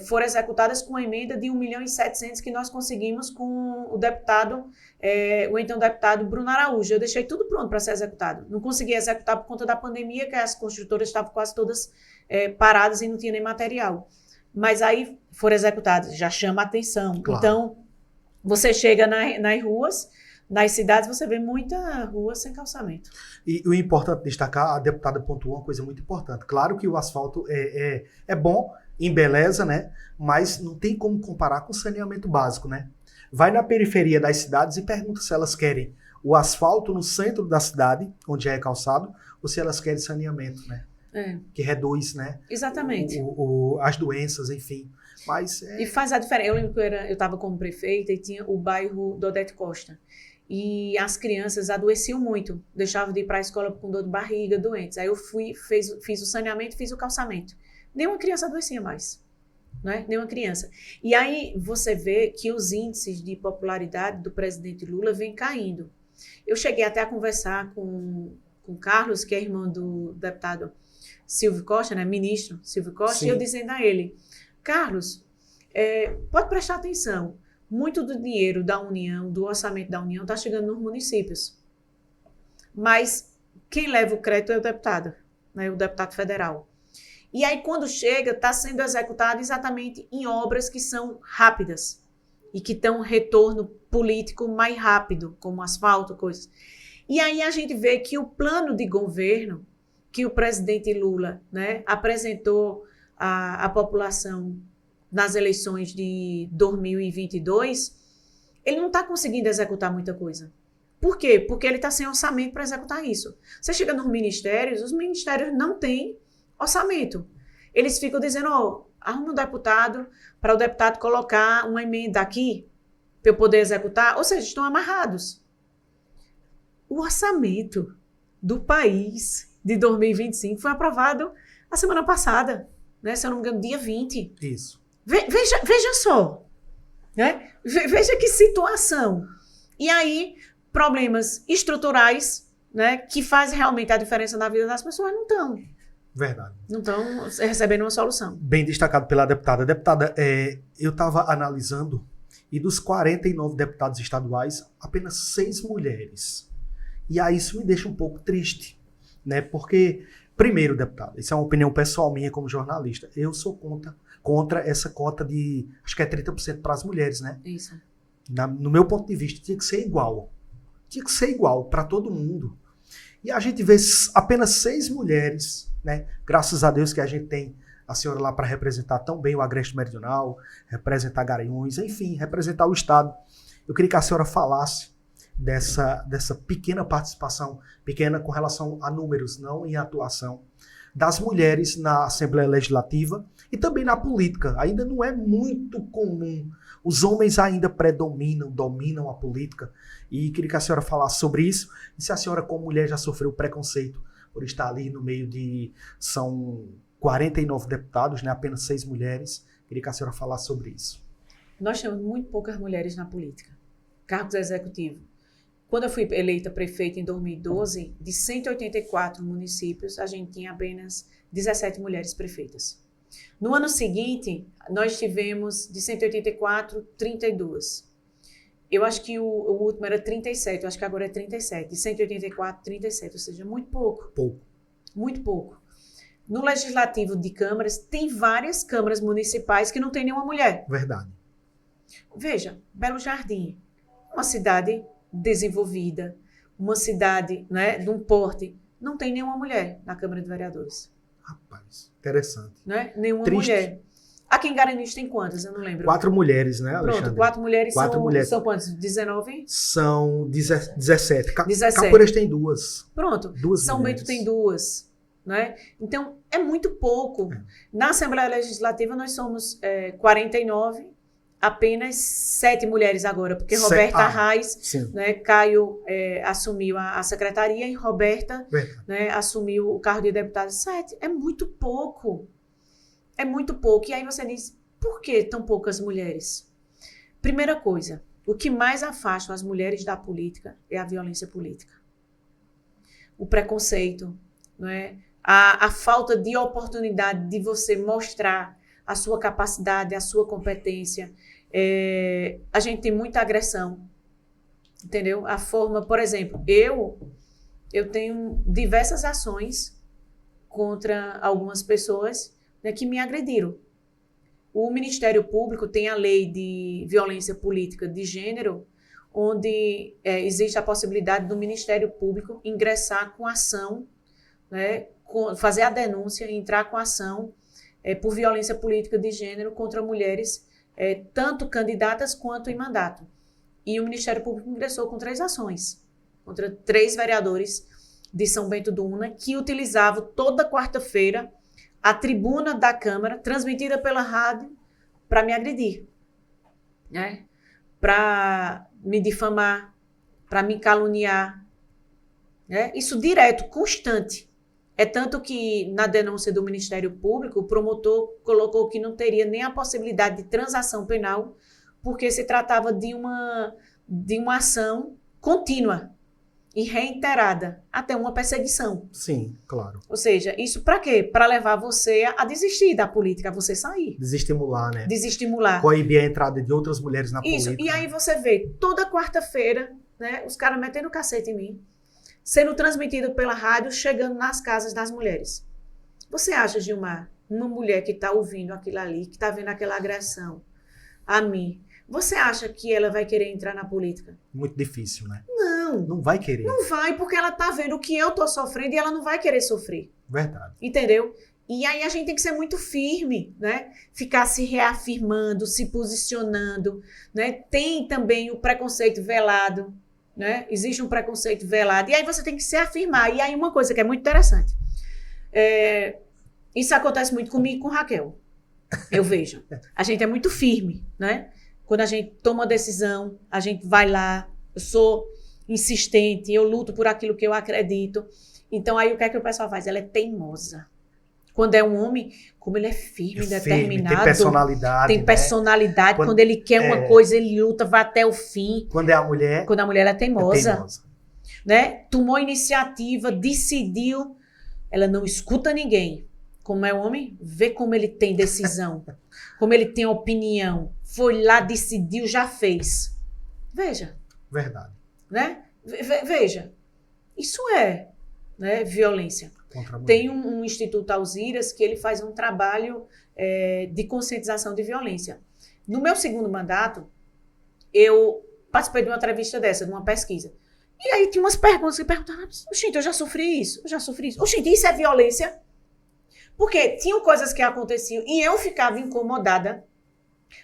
foram executadas com a emenda de 1.700.000 que nós conseguimos com o deputado, o então deputado Bruno Araújo. Eu deixei tudo pronto para ser executado. Não consegui executar por conta da pandemia, que as construtoras estavam quase todas paradas e não tinha nem material. Mas aí foram executadas, já chama a atenção. Claro. Então, você chega nas ruas, nas cidades, você vê muita rua sem calçamento. E o importante destacar, a deputada pontuou uma coisa muito importante. Claro que o asfalto é bom, embeleza, né? Mas não tem como comparar com o saneamento básico, né? Vai na periferia das cidades e pergunta se elas querem o asfalto no centro da cidade, onde é calçado, ou se elas querem saneamento, né? Que reduz, né? Exatamente. As doenças, enfim. Mas E faz a diferença. Eu lembro que eu estava como prefeita e tinha o bairro do Odete Costa. E as crianças adoeciam muito, deixavam de ir para a escola com dor de barriga, doentes. Aí eu fiz o saneamento, fiz o calçamento. Nenhuma criança adoecia mais, né? Nenhuma criança. E aí você vê que os índices de popularidade do presidente Lula vêm caindo. Eu cheguei até a conversar com o Carlos, que é irmão do deputado Silvio Costa, né? Ministro Silvio Costa, Sim. E eu dizendo a ele, Carlos, pode prestar atenção, muito do dinheiro da União, do orçamento da União, está chegando nos municípios. Mas quem leva o crédito é o deputado, né? O deputado federal. E aí, quando chega, está sendo executado exatamente em obras que são rápidas e que dão um retorno político mais rápido, como asfalto, coisas. E aí a gente vê que o plano de governo que o presidente Lula, né, apresentou à população nas eleições de 2022, ele não está conseguindo executar muita coisa. Por quê? Porque ele está sem orçamento para executar isso. Você chega nos ministérios, os ministérios não têm orçamento. Eles ficam dizendo, arruma um deputado para o deputado colocar uma emenda aqui para eu poder executar. Ou seja, estão amarrados. O orçamento do país de 2025 foi aprovado a semana passada, né? Se eu não me engano, dia 20. Isso. Veja só, né? Veja que situação. E aí, problemas estruturais, né, que fazem realmente a diferença na vida das pessoas, não estão. Verdade. Não estão recebendo uma solução. Bem destacado pela deputada. Deputada, eu estava analisando, e dos 49 deputados estaduais, apenas 6 mulheres. E aí isso me deixa um pouco triste, né? Porque, primeiro, deputada, isso é uma opinião pessoal minha como jornalista, eu sou contra essa cota de, acho que é 30% para as mulheres, né? Isso. No meu ponto de vista, tinha que ser igual. Tinha que ser igual para todo mundo. E a gente vê apenas 6 mulheres, né? Graças a Deus que a gente tem a senhora lá para representar tão bem o Agreste Meridional, representar Garanhuns, enfim, representar o Estado. Eu queria que a senhora falasse dessa pequena participação, pequena com relação a números, não em atuação, das mulheres na Assembleia Legislativa e também na política. Ainda não é muito comum. Os homens ainda dominam a política. E queria que a senhora falasse sobre isso. E se a senhora, como mulher, já sofreu preconceito por estar ali no meio de... São 49 deputados, né? Apenas 6 mulheres. Queria que a senhora falasse sobre isso. Nós temos muito poucas mulheres na política. Cargos executivos. Quando eu fui eleita prefeita em 2012, de 184 municípios, a gente tinha apenas 17 mulheres prefeitas. No ano seguinte, nós tivemos de 184, 32. Eu acho que o último era 37, eu acho que agora é 37. De 184, 37, ou seja, muito pouco. Pouco. Muito pouco. No legislativo de câmaras, tem várias câmaras municipais que não tem nenhuma mulher. Verdade. Veja, Belo Jardim, uma cidade desenvolvida, uma cidade, né, de um porte, não tem nenhuma mulher na Câmara de Vereadores. Rapaz, interessante. Né? Nenhuma Triste. Mulher. Aqui em Garanhuns tem quantas? Eu não lembro. 4 mulheres, né, Alexandre? Pronto, 4 mulheres, mulheres. São quantas? 19? São 17. 17. Capoeiras tem 2. Pronto. 2 São mulheres. Bento tem 2. Né? Então, é muito pouco. Na Assembleia Legislativa, nós somos 49, apenas 7 mulheres agora, porque Roberta Arraes, né, Caio assumiu a secretaria e Roberta, né, assumiu o cargo de deputada. 7, é muito pouco. É muito pouco. E aí você diz, por que tão poucas mulheres? Primeira coisa, o que mais afasta as mulheres da política é a violência política. O preconceito, né? A falta de oportunidade de você mostrar a sua capacidade, a sua competência. A gente tem muita agressão, entendeu? A forma, por exemplo, eu tenho diversas ações contra algumas pessoas, né, que me agrediram. O Ministério Público tem a lei de violência política de gênero, onde existe a possibilidade do Ministério Público ingressar com ação, né, fazer a denúncia, entrar com ação por violência política de gênero contra mulheres, tanto candidatas quanto em mandato. E o Ministério Público ingressou com 3 ações, contra 3 vereadores de São Bento do Una, que utilizavam toda quarta-feira a tribuna da Câmara, transmitida pela rádio, para me agredir, né? Para me difamar, para me caluniar. Né? Isso direto, constante. É tanto que, na denúncia do Ministério Público, o promotor colocou que não teria nem a possibilidade de transação penal, porque se tratava de uma ação contínua e reiterada, até uma perseguição. Sim, claro. Ou seja, isso para quê? Para levar você a desistir da política, a você sair. Desestimular, né? Desestimular. Coibir a entrada de outras mulheres na política. Isso, e aí você vê, toda quarta-feira, né, os caras metendo cacete em mim, sendo transmitido pela rádio, chegando nas casas das mulheres. Você acha, Gilmar, uma mulher que está ouvindo aquilo ali, que está vendo aquela agressão a mim, você acha que ela vai querer entrar na política? Muito difícil, né? Não. Não vai querer. Não vai, porque ela está vendo o que eu estou sofrendo e ela não vai querer sofrer. Verdade. Entendeu? E aí a gente tem que ser muito firme, né? Ficar se reafirmando, se posicionando, né? Tem também o preconceito velado, né? Existe um preconceito velado. E aí você tem que se afirmar. E aí uma coisa que é muito interessante. Isso acontece muito comigo e com Raquel. Eu vejo. A gente é muito firme, né? Quando a gente toma uma decisão, a gente vai lá. Eu sou insistente, eu luto por aquilo que eu acredito. Então aí o que é que o pessoal faz? Ela é teimosa. Quando é um homem, como ele é firme, determinado. Tem personalidade. Tem personalidade. Né? Quando ele quer uma coisa, ele luta, vai até o fim. Quando é a mulher. Quando a mulher ela é teimosa. Né? Tomou iniciativa, decidiu. Ela não escuta ninguém. Como é o homem, vê como ele tem decisão. Como ele tem opinião. Foi lá, decidiu, já fez. Veja. Verdade. Né? Veja. Isso é, né, violência. Tem um Instituto Alziras que ele faz um trabalho de conscientização de violência. No meu segundo mandato, eu participei de uma entrevista dessa, de uma pesquisa. E aí tinha umas perguntas que perguntavam, gente, eu já sofri isso. Gente, isso é violência? Porque tinham coisas que aconteciam e eu ficava incomodada,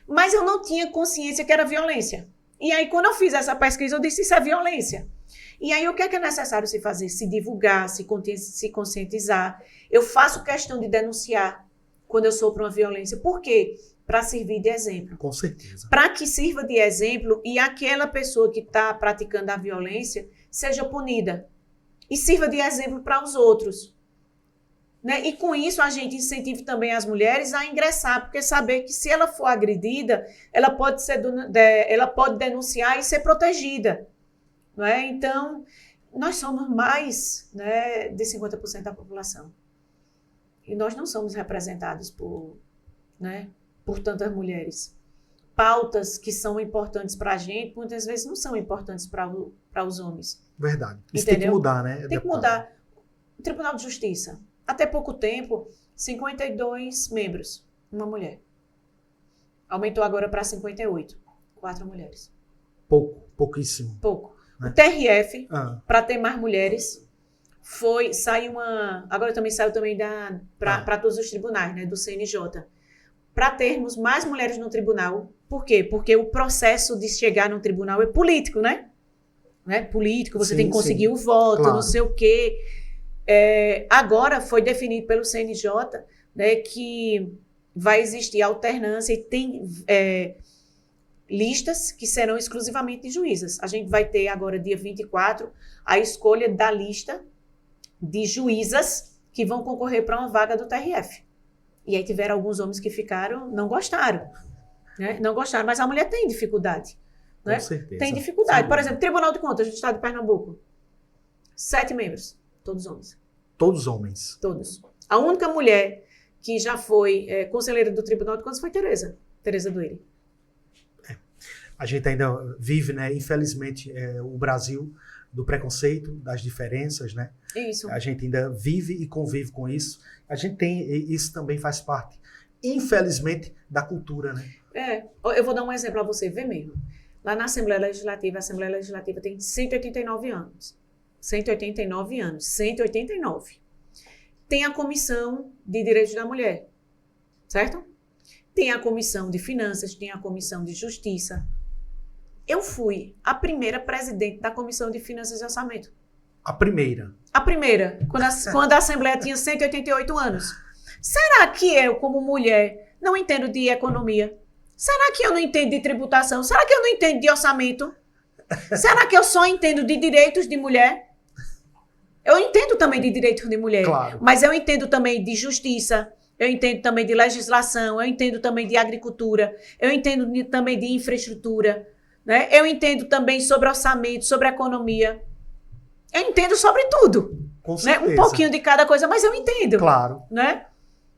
mas eu não tinha consciência que era violência. E aí, quando eu fiz essa pesquisa, eu disse, isso é violência. E aí, o que é necessário se fazer? Se divulgar, se conscientizar. Eu faço questão de denunciar quando eu sofro uma violência. Por quê? Para servir de exemplo. Com certeza. Para que sirva de exemplo e aquela pessoa que está praticando a violência seja punida. E sirva de exemplo para os outros. Né? E com isso, a gente incentiva também as mulheres a ingressar, porque saber que se ela for agredida, ela pode denunciar e ser protegida. Não é? Então, nós somos mais, né, de 50% da população. E nós não somos representados por tantas mulheres. Pautas que são importantes para a gente, muitas vezes não são importantes para os homens. Verdade. Isso Entendeu? tem que mudar, né? Tem que mudar. O Tribunal de Justiça, até pouco tempo, 52 membros, uma mulher. Aumentou agora para 58, 4 mulheres. Pouquíssimo. Pouco. Né? O TRF, para ter mais mulheres, agora também saiu também para todos os tribunais, né, do CNJ. Para termos mais mulheres no tribunal. Por quê? Porque o processo de chegar no tribunal é político, né? Político, você tem que conseguir o voto, claro. Não sei o quê. Agora foi definido pelo CNJ, né, que vai existir alternância e tem listas que serão exclusivamente de juízas. A gente vai ter agora, dia 24, a escolha da lista de juízas que vão concorrer para uma vaga do TRF. E aí tiveram alguns homens que não gostaram. Né? Não gostaram, mas a mulher tem dificuldade. Né? Com certeza. Tem dificuldade. Por exemplo, Tribunal de Contas do Estado de Pernambuco. 7 membros, todos homens. Todos homens? Todos. A única mulher que já foi conselheira do Tribunal de Contas foi Tereza Dueire. A gente ainda vive, né, infelizmente, o Brasil do preconceito, das diferenças, né? Isso. A gente ainda vive e convive com isso. A gente isso também faz parte, infelizmente, da cultura, né? Eu vou dar um exemplo a você ver mesmo. Lá na Assembleia Legislativa, a Assembleia Legislativa tem 189 anos. 189 anos. 189. Tem a Comissão de Direitos da Mulher, certo? Tem a Comissão de Finanças, tem a Comissão de Justiça. Eu fui a primeira presidente da Comissão de Finanças e Orçamento. A primeira? A primeira, quando a Assembleia tinha 188 anos. Será que eu, como mulher, não entendo de economia? Será que eu não entendo de tributação? Será que eu não entendo de orçamento? Será que eu só entendo de direitos de mulher? Eu entendo também de direitos de mulher, claro. Mas eu entendo também de justiça, eu entendo também de legislação, eu entendo também de agricultura, eu entendo também de infraestrutura, né? Eu entendo também sobre orçamento, sobre economia. Eu entendo sobre tudo. Com certeza. Né? Um pouquinho de cada coisa, mas eu entendo. Claro. Né?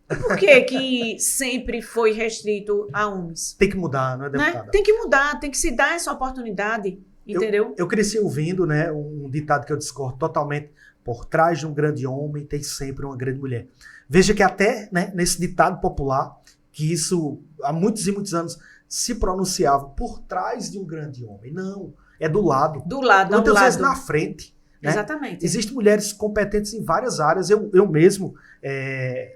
Por que sempre foi restrito a homens? Tem que mudar, não é, deputada? Né? Tem que mudar, tem que se dar essa oportunidade, entendeu? Eu cresci ouvindo, né, um ditado que eu discordo totalmente, por trás de um grande homem tem sempre uma grande mulher. Veja que até, né, nesse ditado popular, que isso há muitos e muitos anos se pronunciava por trás de um grande homem. Não, é do lado. Do lado, muitas ao vezes lado. na frente. Né? Exatamente. Existem mulheres competentes em várias áreas. Eu mesmo,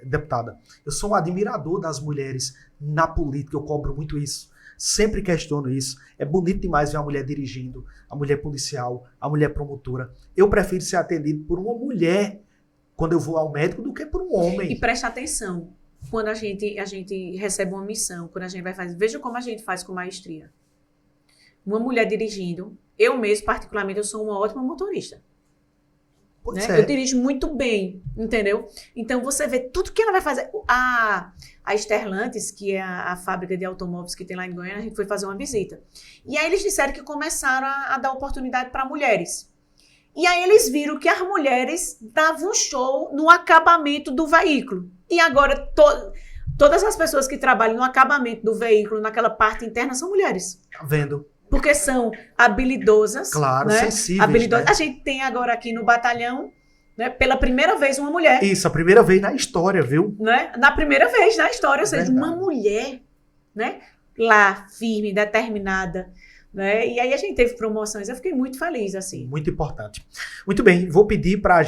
deputada, eu sou um admirador das mulheres na política, eu cobro muito isso. Sempre questiono isso. É bonito demais ver a mulher dirigindo, a mulher policial, a mulher promotora. Eu prefiro ser atendido por uma mulher quando eu vou ao médico do que por um homem. E preste atenção, quando a gente recebe uma missão, quando a gente vai fazer, veja como a gente faz com maestria. Uma mulher dirigindo, eu mesmo, particularmente, eu sou uma ótima motorista. Né? Eu dirijo muito bem, entendeu? Então, você vê tudo que ela vai fazer. A Sterlantes, que é a fábrica de automóveis que tem lá em Goiânia, a gente foi fazer uma visita. E aí eles disseram que começaram a dar oportunidade para mulheres. E aí eles viram que as mulheres davam um show no acabamento do veículo. E agora todas as pessoas que trabalham no acabamento do veículo, naquela parte interna, são mulheres. Tá vendo? Porque são habilidosas. Claro, né? sensíveis. Habilidosas. Né? A gente tem agora aqui no batalhão, né, pela primeira vez, uma mulher. Isso, a primeira vez na história, viu? Né? Na primeira vez na história, ou seja, Verdade. uma mulher, né, lá, firme, determinada. Né? E aí a gente teve promoções, eu fiquei muito feliz, assim. Muito importante. Muito bem, vou pedir para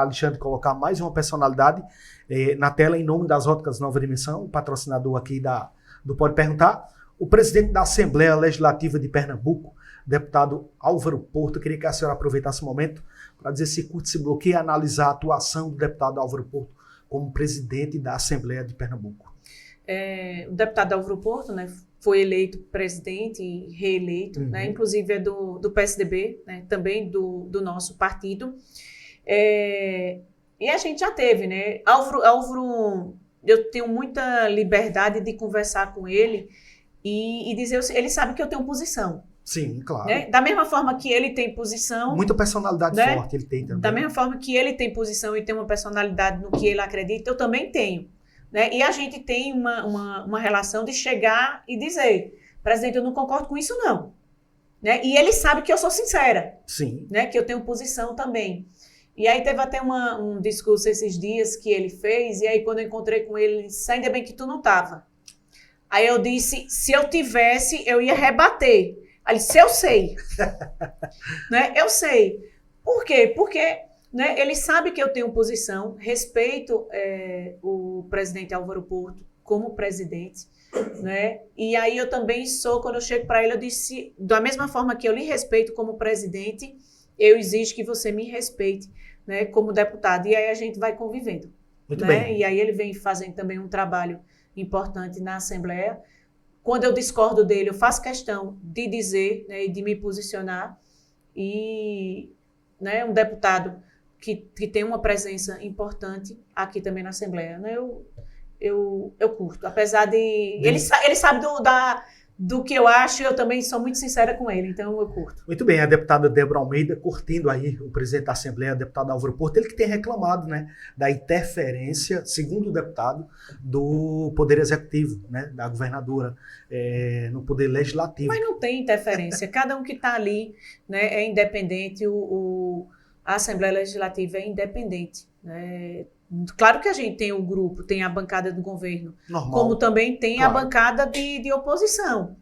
Alexandre colocar mais uma personalidade na tela em nome das Óticas Nova Dimensão, patrocinador aqui do Pode Perguntar. O presidente da Assembleia Legislativa de Pernambuco, deputado Álvaro Porto, eu queria que a senhora aproveitasse o momento para dizer se curte, se bloqueia, analisar a atuação do deputado Álvaro Porto como presidente da Assembleia de Pernambuco. O deputado Álvaro Porto, né, foi eleito presidente e reeleito, né, inclusive é do PSDB, né, também do nosso partido. E a gente já teve, né? Álvaro, eu tenho muita liberdade de conversar com ele e dizer, ele sabe que eu tenho posição. Sim, claro. Né? Da mesma forma que ele tem posição... Muita personalidade, né? Forte ele tem também. Da mesma forma que ele tem posição e tem uma personalidade no que ele acredita, eu também tenho. Né? E a gente tem uma relação de chegar e dizer, presidente, eu não concordo com isso não. Né? E ele sabe que eu sou sincera. Sim. Né? Que eu tenho posição também. E aí teve até um discurso esses dias que ele fez, e aí quando eu encontrei com ele, ele disse, ainda bem que tu não estava. Aí eu disse, se eu tivesse, eu ia rebater. Aí ele disse, eu sei. Né? Eu sei. Por quê? Porque... Né, ele sabe que eu tenho posição, respeito o presidente Álvaro Porto como presidente, né, e aí eu também quando eu chego para ele, eu disse, da mesma forma que eu lhe respeito como presidente, eu exijo que você me respeite, né, como deputado, e aí a gente vai convivendo. Muito né, bem. E aí ele vem fazendo também um trabalho importante na Assembleia. Quando eu discordo dele, eu faço questão de dizer, né, e de me posicionar, e né, um deputado que tem uma presença importante aqui também na Assembleia. Né? Eu curto, apesar de... Ele sabe do que eu acho, eu também sou muito sincera com ele, então eu curto. Muito bem, a deputada Débora Almeida curtindo aí o presidente da Assembleia, o deputado Álvaro Porto, ele que tem reclamado, né, da interferência, segundo o deputado, do Poder Executivo, né, da governadora, no Poder Legislativo. Mas não tem interferência, cada um que está ali, né, é independente, a Assembleia Legislativa é independente. Né? Claro que a gente tem o grupo, tem a bancada do governo, Normal. como também tem Claro. a bancada de oposição.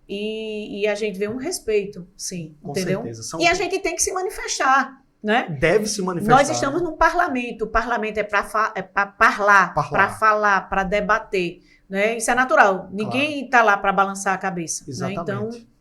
E a gente vê um respeito, sim, Com entendeu? certeza. E a gente tem que se manifestar, né? Deve se manifestar. Nós estamos num parlamento, o parlamento é para falar, para falar, para debater. Né? Isso é natural, ninguém está lá para balançar a cabeça. Exatamente. Né? Então,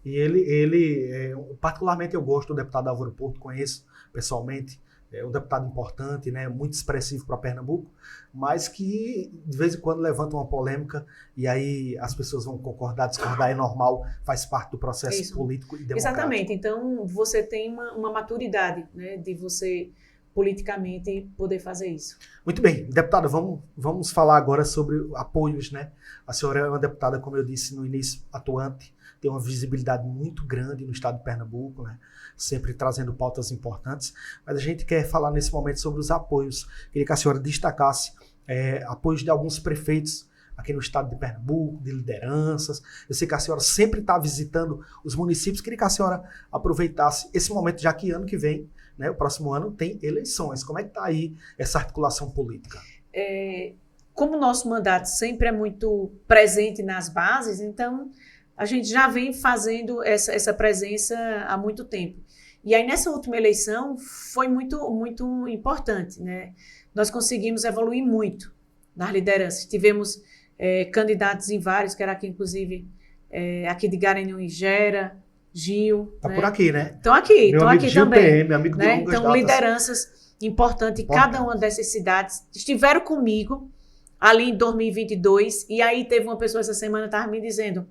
e ele particularmente eu gosto do deputado Álvaro Porto, conheço pessoalmente, é um deputado importante, né, muito expressivo para Pernambuco, mas que de vez em quando levanta uma polêmica e aí as pessoas vão concordar, discordar, é normal, faz parte do processo Isso. político e democrático. Exatamente, então você tem uma maturidade, né, de você politicamente poder fazer isso. Muito bem, deputada, vamos falar agora sobre apoios, né? A senhora é uma deputada, como eu disse no início, atuante, tem uma visibilidade muito grande no estado de Pernambuco, né? Sempre trazendo pautas importantes, mas a gente quer falar nesse momento sobre os apoios. Queria que a senhora destacasse apoios de alguns prefeitos aqui no estado de Pernambuco, de lideranças. Eu sei que a senhora sempre está visitando os municípios. Queria que a senhora aproveitasse esse momento, já que ano que vem, né, o próximo ano, tem eleições. Como é que está aí essa articulação política? Como o nosso mandato sempre é muito presente nas bases, então a gente já vem fazendo essa presença há muito tempo. E aí, nessa última eleição, foi muito, muito importante, né? Nós conseguimos evoluir muito nas lideranças. Tivemos candidatos em vários, que era aqui, inclusive, aqui de Garanhuns, Gera, Gil. Está, né, por aqui, né? Estão aqui, estão aqui Gil também. PM, meu amigo, né? Então, lideranças importantes em cada uma dessas cidades estiveram comigo ali em 2022. E aí teve uma pessoa essa semana que estava me dizendo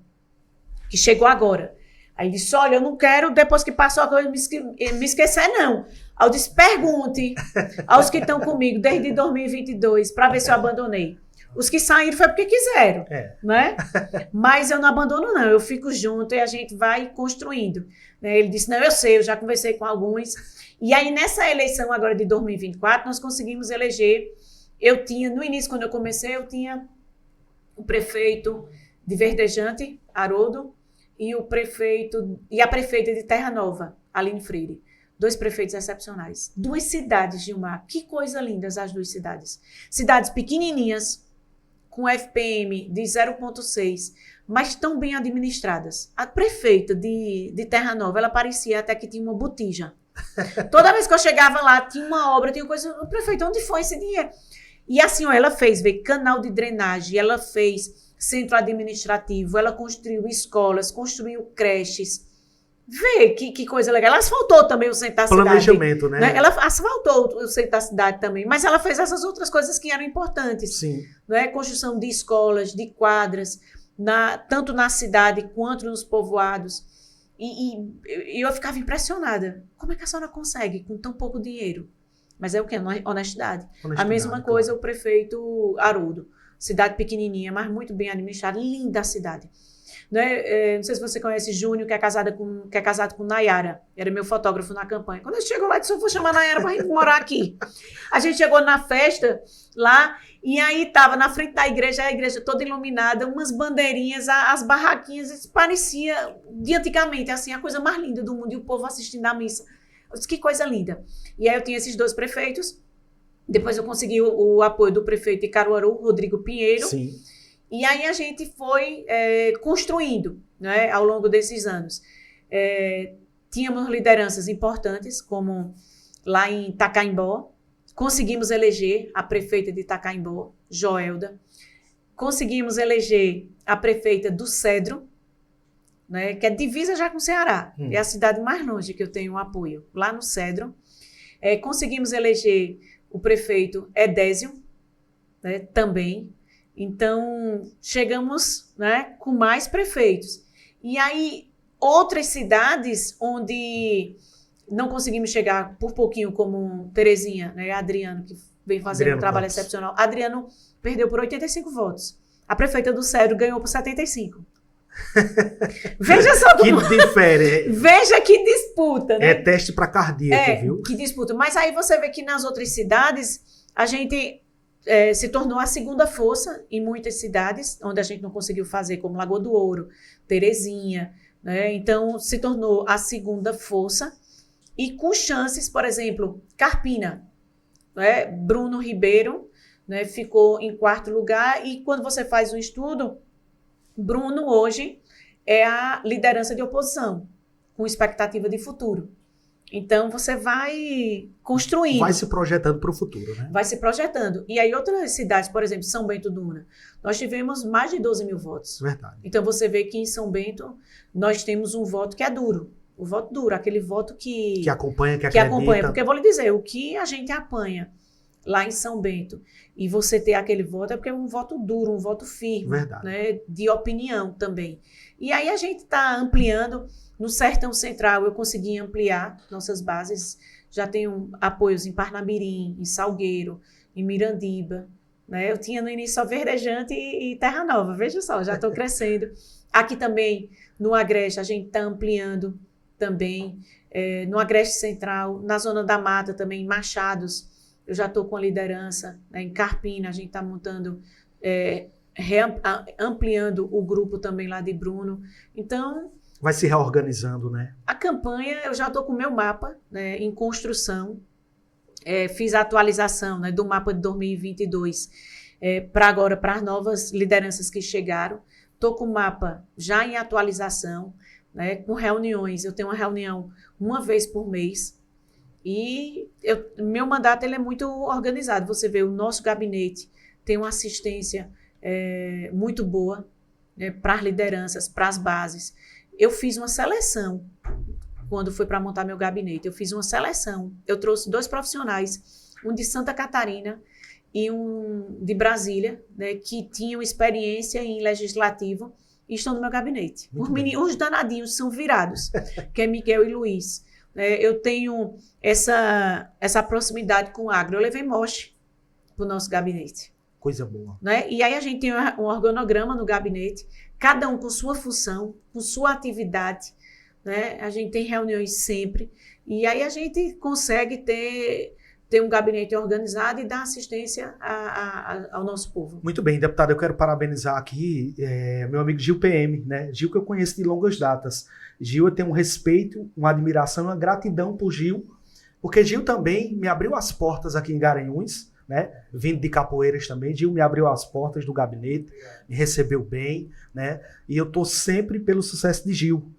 que chegou agora. Aí disse, olha, eu não quero, depois que passou a coisa, me esquecer, não. Aí eu disse, pergunte aos que estão comigo desde 2022, para ver se eu abandonei. Os que saíram foi porque quiseram, né? Mas eu não abandono, não. Eu fico junto e a gente vai construindo. Né? Ele disse, não, eu sei, eu já conversei com alguns. E aí, nessa eleição agora de 2024, nós conseguimos eleger. No início, quando eu comecei, eu tinha o prefeito de Verdejante, Haroldo, e a prefeita de Terra Nova, Aline Freire. 2 prefeitos excepcionais. 2 cidades, Gilmar. Que coisa lindas as 2 cidades. Cidades pequenininhas, com FPM de 0,6, mas tão bem administradas. A prefeita de Terra Nova, ela parecia até que tinha uma botija. Toda vez que eu chegava lá, tinha uma obra, tinha coisa... Prefeito, onde foi esse dinheiro? E assim, ó, ela fez, canal de drenagem, ela fez centro administrativo, ela construiu escolas, construiu creches. Vê que coisa legal. Ela asfaltou também o centro da cidade. Planejamento, né? Ela asfaltou o centro da cidade também, mas ela fez essas outras coisas que eram importantes. Sim. Né? Construção de escolas, de quadras, tanto na cidade quanto nos povoados. E eu ficava impressionada. Como é que a senhora consegue com tão pouco dinheiro? Mas é o quê? Honestidade. A mesma coisa o prefeito Haroldo. Cidade pequenininha, mas muito bem administrada. Linda a cidade. Né? Não sei se você conhece Júnior, que é casado com Nayara. Era meu fotógrafo na campanha. Quando ele chegou lá, disse, eu vou chamar a Nayara para a gente morar aqui. A gente chegou na festa lá, e aí estava na frente da igreja, a igreja toda iluminada, umas bandeirinhas, as barraquinhas, isso parecia de antigamente, assim, a coisa mais linda do mundo, e o povo assistindo a missa. Eu disse, que coisa linda. E aí eu tinha esses 2 prefeitos, depois eu consegui o apoio do prefeito de Caruaru, Rodrigo Pinheiro. Sim. E aí a gente foi construindo, né, ao longo desses anos. Tínhamos lideranças importantes, como lá em Tacaimbó. Conseguimos eleger a prefeita de Tacaimbó, Joelda. Conseguimos eleger a prefeita do Cedro, né, que é divisa já com o Ceará. É a cidade mais longe que eu tenho um apoio, lá no Cedro. Conseguimos eleger o prefeito Edésio, né, também. Então, chegamos, né, com mais prefeitos. E aí, outras cidades onde não conseguimos chegar por pouquinho, como Terezinha, né, Adriano, que vem fazendo um trabalho excepcional. Adriano perdeu por 85 votos. A prefeita do Cedro ganhou por 75. Veja só que difere. Veja que disputa, né? É teste para cardíaco, viu? Que disputa. Mas aí você vê que nas outras cidades, a gente se tornou a segunda força em muitas cidades, onde a gente não conseguiu fazer, como Lagoa do Ouro, Terezinha, né? Então, se tornou a segunda força e com chances, por exemplo, Carpina, né? Bruno Ribeiro, né, ficou em 4º lugar, e quando você faz um estudo, Bruno hoje é a liderança de oposição, com expectativa de futuro. Então, você vai construindo. Vai se projetando para o futuro, né? Vai se projetando. E aí, outras cidades, por exemplo, São Bento do Una, nós tivemos mais de 12 mil votos. Verdade. Então, você vê que em São Bento, nós temos um voto que é duro. O voto duro, aquele voto que acompanha, que acredita. acompanha. Porque eu vou lhe dizer, o que a gente apanha lá em São Bento, e você ter aquele voto, é porque é um voto duro, um voto firme. Verdade. Né, de opinião também. E aí, a gente está ampliando. No Sertão Central, eu consegui ampliar nossas bases. Já tenho apoios em Parnamirim, em Salgueiro, em Mirandiba. Né? Eu tinha no início só Verdejante e Terra Nova. Veja só, já estou crescendo. Aqui também, no Agreste, a gente está ampliando também. No Agreste Central, na Zona da Mata também, em Machados, eu já estou com a liderança. Né? Em Carpina, a gente está montando ampliando o grupo também lá de Bruno. Então, vai se reorganizando, né? a campanha, eu já estou com o meu mapa, né, em construção. Fiz a atualização, né, do mapa de 2022 para agora, para as novas lideranças que chegaram. Estou com o mapa já em atualização, né, com reuniões. Eu tenho uma reunião uma vez por mês. E meu mandato ele é muito organizado. Você vê, o nosso gabinete tem uma assistência muito boa, né, para as lideranças, para as bases. Eu fiz uma seleção quando foi para montar meu gabinete. Eu fiz uma seleção. Eu trouxe 2 profissionais, um de Santa Catarina e um de Brasília, né, que tinham experiência em legislativo e estão no meu gabinete. Os danadinhos são virados, que é Miguel e Luiz. Eu tenho essa proximidade com o agro. Eu levei Moche para o nosso gabinete. Coisa boa. Né? E aí a gente tem um organograma no gabinete, cada um com sua função, com sua atividade. Né? A gente tem reuniões sempre. E aí a gente consegue ter um gabinete organizado e dar assistência ao nosso povo. Muito bem, deputado, eu quero parabenizar aqui meu amigo Gil PM, né? Gil que eu conheço de longas datas. Gil, eu tenho um respeito, uma admiração, uma gratidão por Gil, porque Gil também me abriu as portas aqui em Garanhuns, né? Vindo de Capoeiras também. Gil me abriu as portas do gabinete, me recebeu bem, né? E eu estou sempre pelo sucesso de Gil.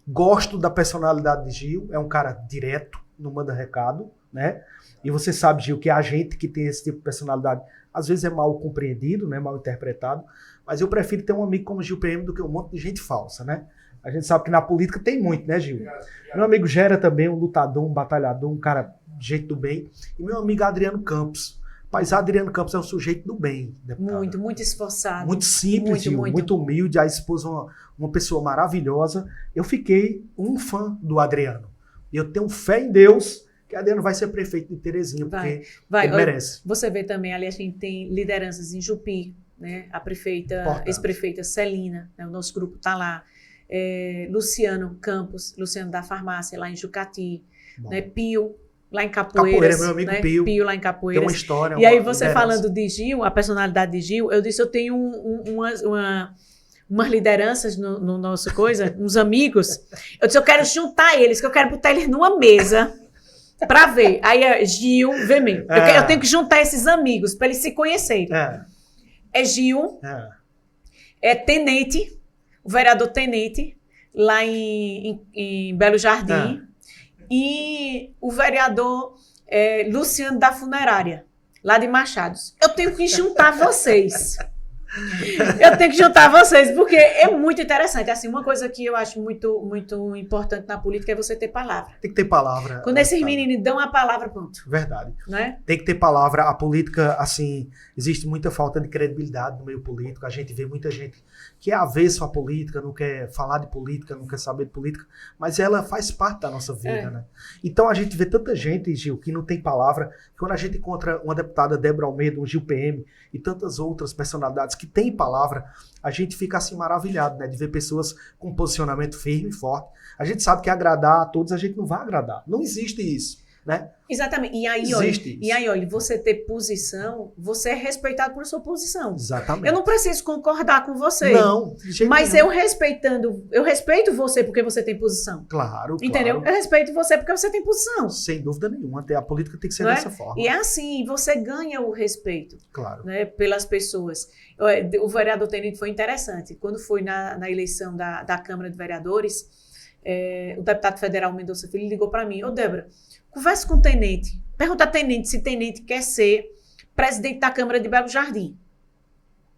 Gosto da personalidade de Gil, é um cara direto, não manda recado, né? E você sabe, Gil, que a gente que tem esse tipo de personalidade, às vezes é mal compreendido, né? Mal interpretado, mas eu prefiro ter um amigo como Gil PM do que um monte de gente falsa, né? A gente sabe que na política tem muito, né, Gil? Meu amigo Gera também, um lutador, um batalhador, um cara de jeito do bem. E meu amigo Adriano Campos. Mas Adriano Campos é um sujeito do bem, deputado. Muito esforçado. Muito simples, Gil, muito humilde. A esposa, uma pessoa maravilhosa. Eu fiquei um fã do Adriano. E eu tenho fé em Deus que Adriano vai ser prefeito de Terezinha, porque ele merece. Você vê também, ali a gente tem lideranças em Jupi, né? A prefeita, ex-prefeita Celina, né? O nosso grupo está lá. Luciano Campos, Luciano da farmácia, lá em Jucati. Né? Pio, lá em Capoeiras. Meu amigo, né? Pio. Pio, lá em Capoeiras. Tem uma história. E aí você falando de Gil, a personalidade de Gil, eu disse, eu tenho umas lideranças no nosso coisa, uns amigos. Eu disse, eu quero juntar eles, que eu quero botar eles numa mesa para ver. Aí Gil, vê mesmo. Eu tenho que juntar esses amigos para eles se conhecerem. É Gil, é Tenente, o vereador Tenente, lá em Belo Jardim, e o vereador Luciano da Funerária, lá de Machados. Eu tenho que juntar vocês. Porque é muito interessante. Assim, uma coisa que eu acho muito, muito importante na política é você ter palavra. Tem que ter palavra. Quando esses meninos dão a palavra, pronto. Verdade. Né? Tem que ter palavra. A política, assim, existe muita falta de credibilidade no meio político. A gente vê muita gente que é avesso à política, não quer falar de política, não quer saber de política, mas ela faz parte da nossa vida, né? Então a gente vê tanta gente, Gil, que não tem palavra. Quando a gente encontra uma deputada, Débora Almeida, um Gil PM e tantas outras personalidades que têm palavra, a gente fica assim maravilhado, né? De ver pessoas com posicionamento firme e forte. A gente sabe que agradar a todos, a gente não vai agradar. Não existe isso, né? Exatamente. E aí, olha, você ter posição, você é respeitado por sua posição. Exatamente. Eu não preciso concordar com você. Não, de jeito mas nenhum. eu respeito você porque você tem posição. Claro, entendeu? claro. Eu respeito você porque você tem posição. Sem dúvida nenhuma. Até a política tem que ser não dessa é? forma. E é assim, você ganha o respeito. Claro. Né, pelas pessoas. O vereador Tenente foi interessante. Quando foi na eleição da Câmara de Vereadores, o deputado federal Mendonça Filho ligou para mim. Ô, Débora, converse com o Tenente. Pergunta a Tenente se Tenente quer ser presidente da Câmara de Belo Jardim.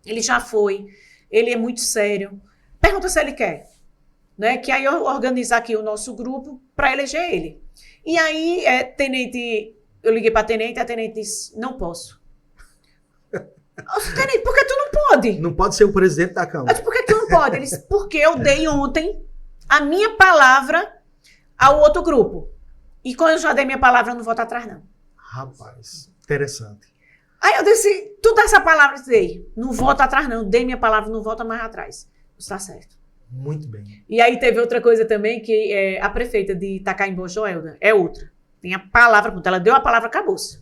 Ele já foi. Ele é muito sério. Pergunta se ele quer. Né? Que aí eu organizar aqui o nosso grupo para eleger ele. E aí, Tenente, eu liguei para a Tenente disse, não posso. Tenente, por que tu não pode? Não pode ser o presidente da Câmara. Eu disse, por que tu não pode? Ele disse, porque eu dei ontem a minha palavra ao outro grupo. E quando eu já dei minha palavra, eu não volto atrás, não. Rapaz, interessante. Aí eu disse, tu dá essa palavra, eu dei. Não volto atrás, não. Dei minha palavra, não volta mais atrás. Está certo. Muito bem. E aí teve outra coisa também, que a prefeita de Itacaimbo, Joelda, é outra. Tem a palavra, ela deu a palavra, acabou-se.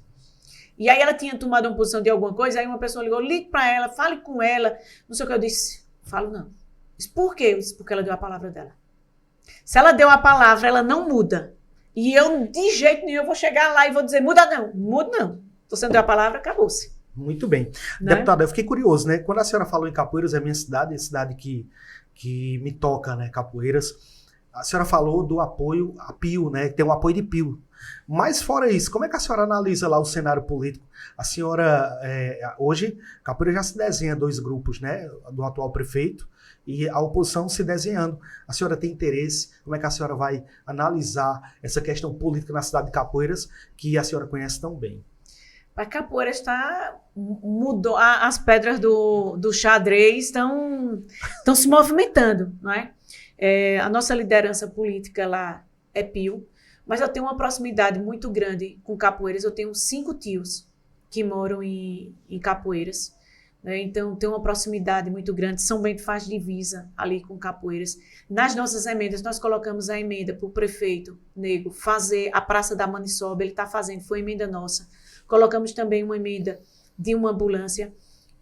E aí ela tinha tomado uma posição de alguma coisa, aí uma pessoa ligou, ligue para ela, fale com ela, não sei o que. Eu disse, falo não. Disse, por quê? Eu disse, porque ela deu a palavra dela. Se ela deu a palavra, ela não muda. E eu, de jeito nenhum, eu vou chegar lá e vou dizer, muda não. Então, você não deu a palavra, acabou-se. Muito bem. Né? Deputada, eu fiquei curioso, né? Quando a senhora falou em Capoeiras, é minha cidade, é a cidade que me toca, né? Capoeiras. A senhora falou do apoio a Pio, né? Tem o apoio de Pio. Mas fora isso, como é que a senhora analisa lá o cenário político? A senhora, hoje, Capoeiras já se desenha 2 grupos, né? Do atual prefeito e a oposição se desenhando. A senhora tem interesse? Como é que a senhora vai analisar essa questão política na cidade de Capoeiras, que a senhora conhece tão bem? A Capoeiras mudou, as pedras do xadrez estão se movimentando, não é? A nossa liderança política lá é Pio, mas eu tenho uma proximidade muito grande com Capoeiras. Eu tenho 5 tios que moram em Capoeiras, né? Então tem uma proximidade muito grande. São Bento faz divisa ali com Capoeiras. Nas nossas emendas, nós colocamos a emenda para o prefeito Nego fazer a Praça da Maniçoba. Ele está fazendo, foi emenda nossa. Colocamos também uma emenda de uma ambulância.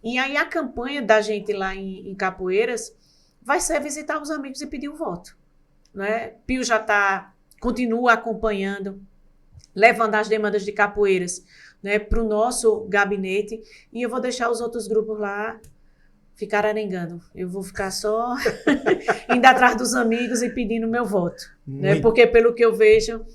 E aí a campanha da gente lá em Capoeiras vai ser visitar os amigos e pedir o voto. Né? Pio já continua acompanhando, levando as demandas de Capoeiras, né, para o nosso gabinete. E eu vou deixar os outros grupos lá ficar arengando. Eu vou ficar só indo atrás dos amigos e pedindo meu voto. Né? Porque, pelo que eu vejo,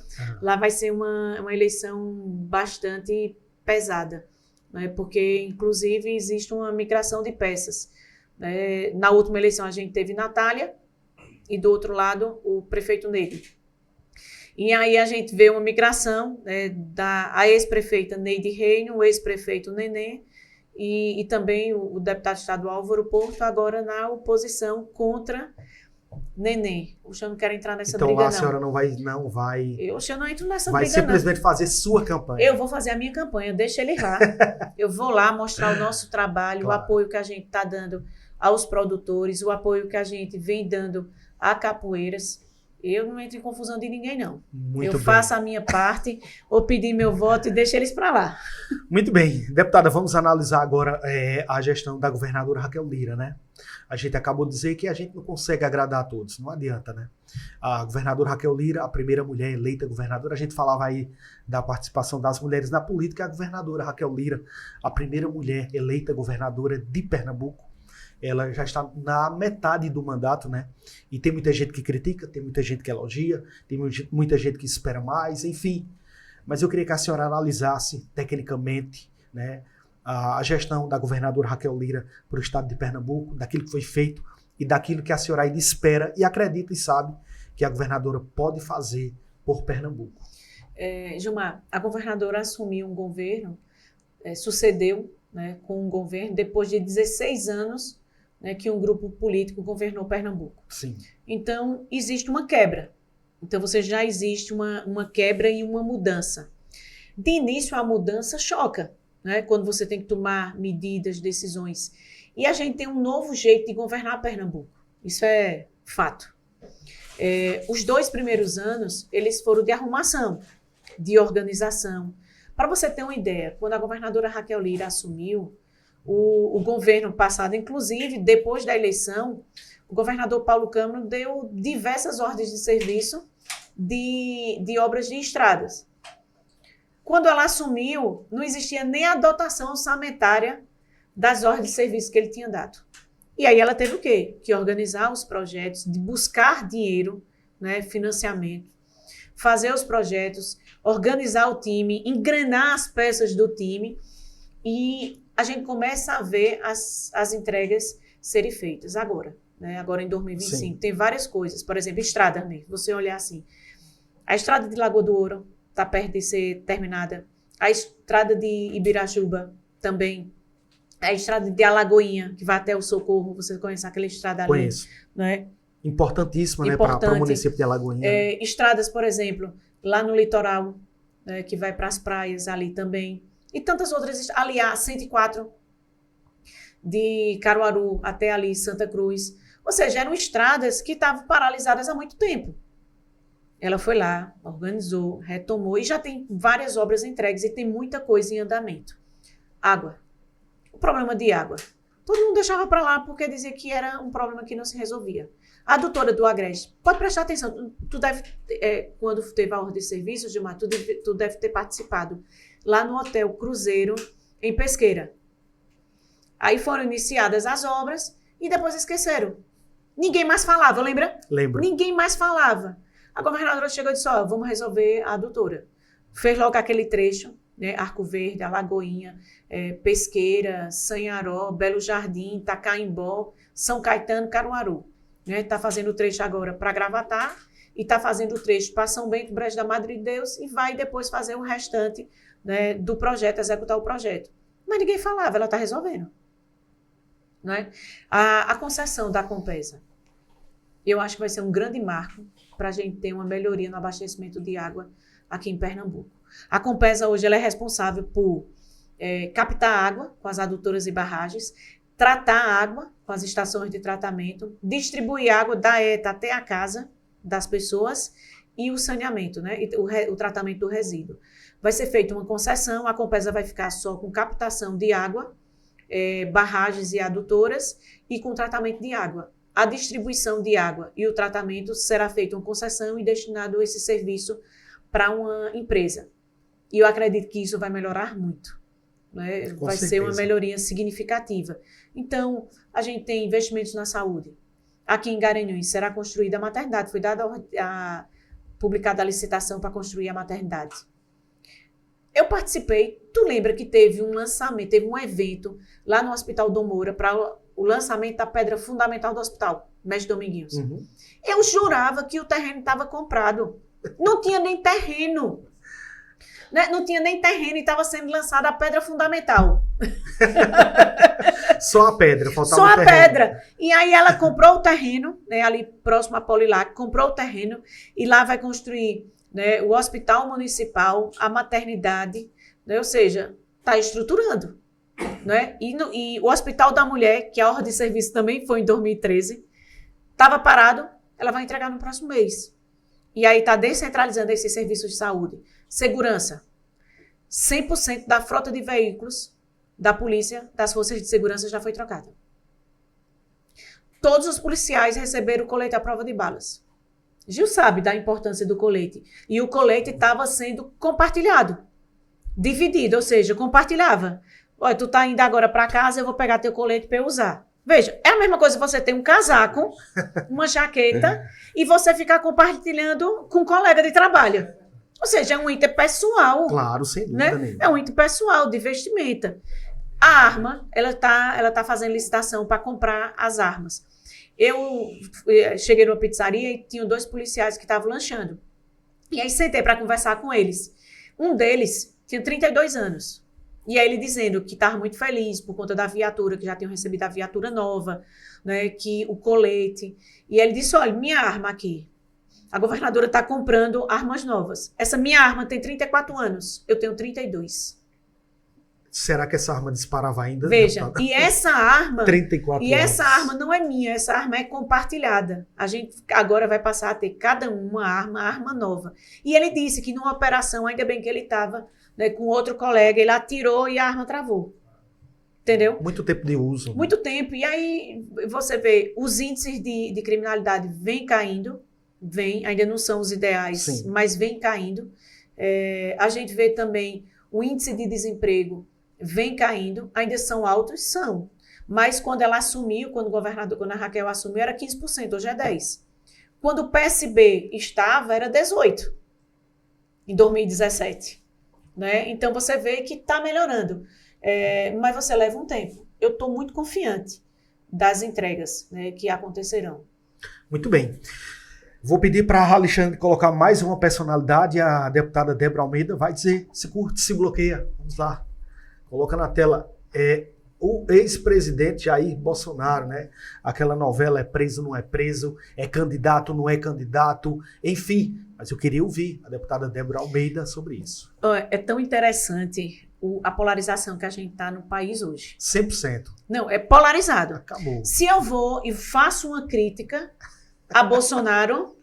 lá vai ser uma eleição bastante pesada. Né? Porque, inclusive, existe uma migração de peças. Né? Na última eleição, a gente teve Natália e, do outro lado, o prefeito Neide. E aí a gente vê uma migração, né, da ex-prefeita Neide Reino, o ex-prefeito Nenê, e também o deputado estadual Álvaro Porto, agora na oposição contra Nenê. Eu não quero entrar nessa briga, não. Então a senhora não vai... Eu não entro nessa vai briga, não. Vai simplesmente fazer sua campanha. Eu vou fazer a minha campanha, deixa ele lá. Eu vou lá mostrar o nosso trabalho, claro. O apoio que a gente está dando aos produtores, o apoio que a gente vem dando a Capoeiras. Eu não entro em confusão de ninguém, não. Muito bem. Faço a minha parte, ou pedir meu voto e deixo eles para lá. Muito bem. Deputada, vamos analisar agora a gestão da governadora Raquel Lira, né? A gente acabou de dizer que a gente não consegue agradar a todos, não adianta, né? A governadora Raquel Lira, a primeira mulher eleita governadora, a gente falava aí da participação das mulheres na política, a governadora Raquel Lira, a primeira mulher eleita governadora de Pernambuco. Ela já está na metade do mandato, né? E tem muita gente que critica, tem muita gente que elogia, tem muita gente que espera mais, enfim. Mas eu queria que a senhora analisasse tecnicamente, né, a gestão da governadora Raquel Lira para o estado de Pernambuco, daquilo que foi feito e daquilo que a senhora ainda espera e acredita e sabe que a governadora pode fazer por Pernambuco. Gilmar, a governadora assumiu um governo, sucedeu, né, com um governo depois de 16 anos, né, que um grupo político governou Pernambuco. Sim. Então, existe uma quebra. Então, você já existe uma quebra e uma mudança. De início, a mudança choca, né, quando você tem que tomar medidas, decisões. E a gente tem um novo jeito de governar Pernambuco. Isso é fato. Os 2 primeiros anos, eles foram de arrumação, de organização. Para você ter uma ideia, quando a governadora Raquel Lira assumiu, o governo passado, inclusive, depois da eleição, o governador Paulo Câmara deu diversas ordens de serviço de obras de estradas. Quando ela assumiu, não existia nem a dotação orçamentária das ordens de serviço que ele tinha dado. E aí ela teve o quê? Que organizar os projetos, de buscar dinheiro, né, financiamento, fazer os projetos, organizar o time, engrenar as peças do time, e a gente começa a ver as entregas serem feitas agora, né? Agora em 2025. Sim. Tem várias coisas, por exemplo, estrada mesmo. Você olhar assim, a estrada de Lagoa do Ouro está perto de ser terminada, a estrada de Ibirajuba também, a estrada de Alagoinha, que vai até o Socorro, você conhece aquela estrada ali? Conheço. Né? Importantíssima, né, para o município de Alagoinha. Estradas, por exemplo, lá no litoral, né, que vai para as praias ali também. E tantas outras, ali a 104, de Caruaru até ali Santa Cruz. Ou seja, eram estradas que estavam paralisadas há muito tempo. Ela foi lá, organizou, retomou e já tem várias obras entregues e tem muita coisa em andamento. Água. O problema de água. Todo mundo deixava para lá porque dizia que era um problema que não se resolvia. A adutora do Agreste, pode prestar atenção, tu deve, quando teve a ordem de serviço, Gilmar, tu deve ter participado lá no Hotel Cruzeiro, em Pesqueira. Aí foram iniciadas as obras e depois esqueceram. Ninguém mais falava, lembra? Lembro. Ninguém mais falava. A governadora chegou e disse, vamos resolver a adutora. Fez logo aquele trecho, né, Arco Verde, Alagoinha, Pesqueira, Sanharó, Belo Jardim, Itacaimbó, São Caetano, Caruaru. Está fazendo o trecho agora para Gravatá e está fazendo o trecho para São Bento, Brejo da Madre de Deus e vai depois fazer o restante, né, do projeto, executar o projeto. Mas ninguém falava, ela está resolvendo. Não é? A concessão da Compesa, eu acho que vai ser um grande marco para a gente ter uma melhoria no abastecimento de água aqui em Pernambuco. A Compesa hoje ela é responsável por captar água com as adutoras e barragens, tratar a água com as estações de tratamento, distribuir água da ETA até a casa das pessoas e o saneamento, né? O tratamento do resíduo. Vai ser feita uma concessão, a Compesa vai ficar só com captação de água, barragens e adutoras e com tratamento de água. A distribuição de água e o tratamento será feito uma concessão e destinado esse serviço para uma empresa. E eu acredito que isso vai melhorar muito. Né? Vai ser uma melhoria significativa. Então, a gente tem investimentos na saúde. Aqui em Garanhuns será construída a maternidade. Foi publicada a licitação para construir a maternidade. Eu participei, tu lembra que teve um lançamento, teve um evento lá no Hospital Dom Moura para o lançamento da pedra fundamental do hospital, Mestre Dominguinhos. Uhum. Eu jurava que o terreno estava comprado. Não tinha nem terreno. Né? Não tinha nem terreno e estava sendo lançada a pedra fundamental. Só a pedra, faltava Só o terreno. Só a pedra. E aí ela comprou o terreno, né, ali próximo a Polilac, comprou o terreno e lá vai construir, né, o hospital municipal, a maternidade, né, ou seja, está estruturando. Né? E o Hospital da Mulher, que a ordem de serviço também foi em 2013, estava parado, ela vai entregar no próximo mês. E aí está descentralizando esses serviços de saúde. Segurança. 100% da frota de veículos da polícia, das forças de segurança já foi trocada. Todos os policiais receberam o colete à prova de balas. Gil sabe da importância do colete. E o colete estava sendo compartilhado. Dividido, ou seja, compartilhava. Olha, tu tá indo agora para casa, eu vou pegar teu colete para eu usar. Veja, é a mesma coisa você ter um casaco, uma jaqueta, e você ficar compartilhando com um colega de trabalho. Ou seja, é um item pessoal. Claro, sem dúvida, né? É um item pessoal, de vestimenta. A arma, ela tá fazendo licitação para comprar as armas. Eu cheguei numa pizzaria e tinha 2 policiais que estavam lanchando. E aí sentei para conversar com eles. Um deles tinha 32 anos. E aí ele dizendo que estava muito feliz por conta da viatura, que já tinham recebido a viatura nova, né, que o colete. E ele disse, olha, minha arma aqui, a governadora está comprando armas novas. Essa minha arma tem 34 anos, eu tenho 32. Será que essa arma disparava ainda? Veja, e essa arma... 34 e anos. essa arma não é minha, essa arma é compartilhada. A gente agora vai passar a ter cada uma arma nova. E ele disse que numa operação, ainda bem que ele estava, né, com outro colega, ele atirou e a arma travou. Entendeu? Muito tempo de uso. Muito tempo. E aí você vê, os índices de criminalidade vêm caindo, ainda não são os ideais, sim, mas vêm caindo. A gente vê também o índice de desemprego vem caindo, ainda são altos? São. Mas quando ela assumiu, quando a Raquel assumiu, era 15%, hoje é 10%. Quando o PSB estava, era 18%, em 2017. Né? Então, você vê que está melhorando. Mas você leva um tempo. Eu estou muito confiante das entregas, né, que acontecerão. Muito bem. Vou pedir para a Alexandre colocar mais uma personalidade. A deputada Débora Almeida vai dizer se curte, se bloqueia. Vamos lá. Coloca na tela. O ex-presidente Jair Bolsonaro, né? Aquela novela É Preso, Não É Preso, é candidato, não é candidato, enfim. Mas eu queria ouvir a deputada Débora Almeida sobre isso. É tão interessante a polarização que a gente está no país hoje. 100%. Não, é polarizado. Acabou. Se eu vou e faço uma crítica a Bolsonaro,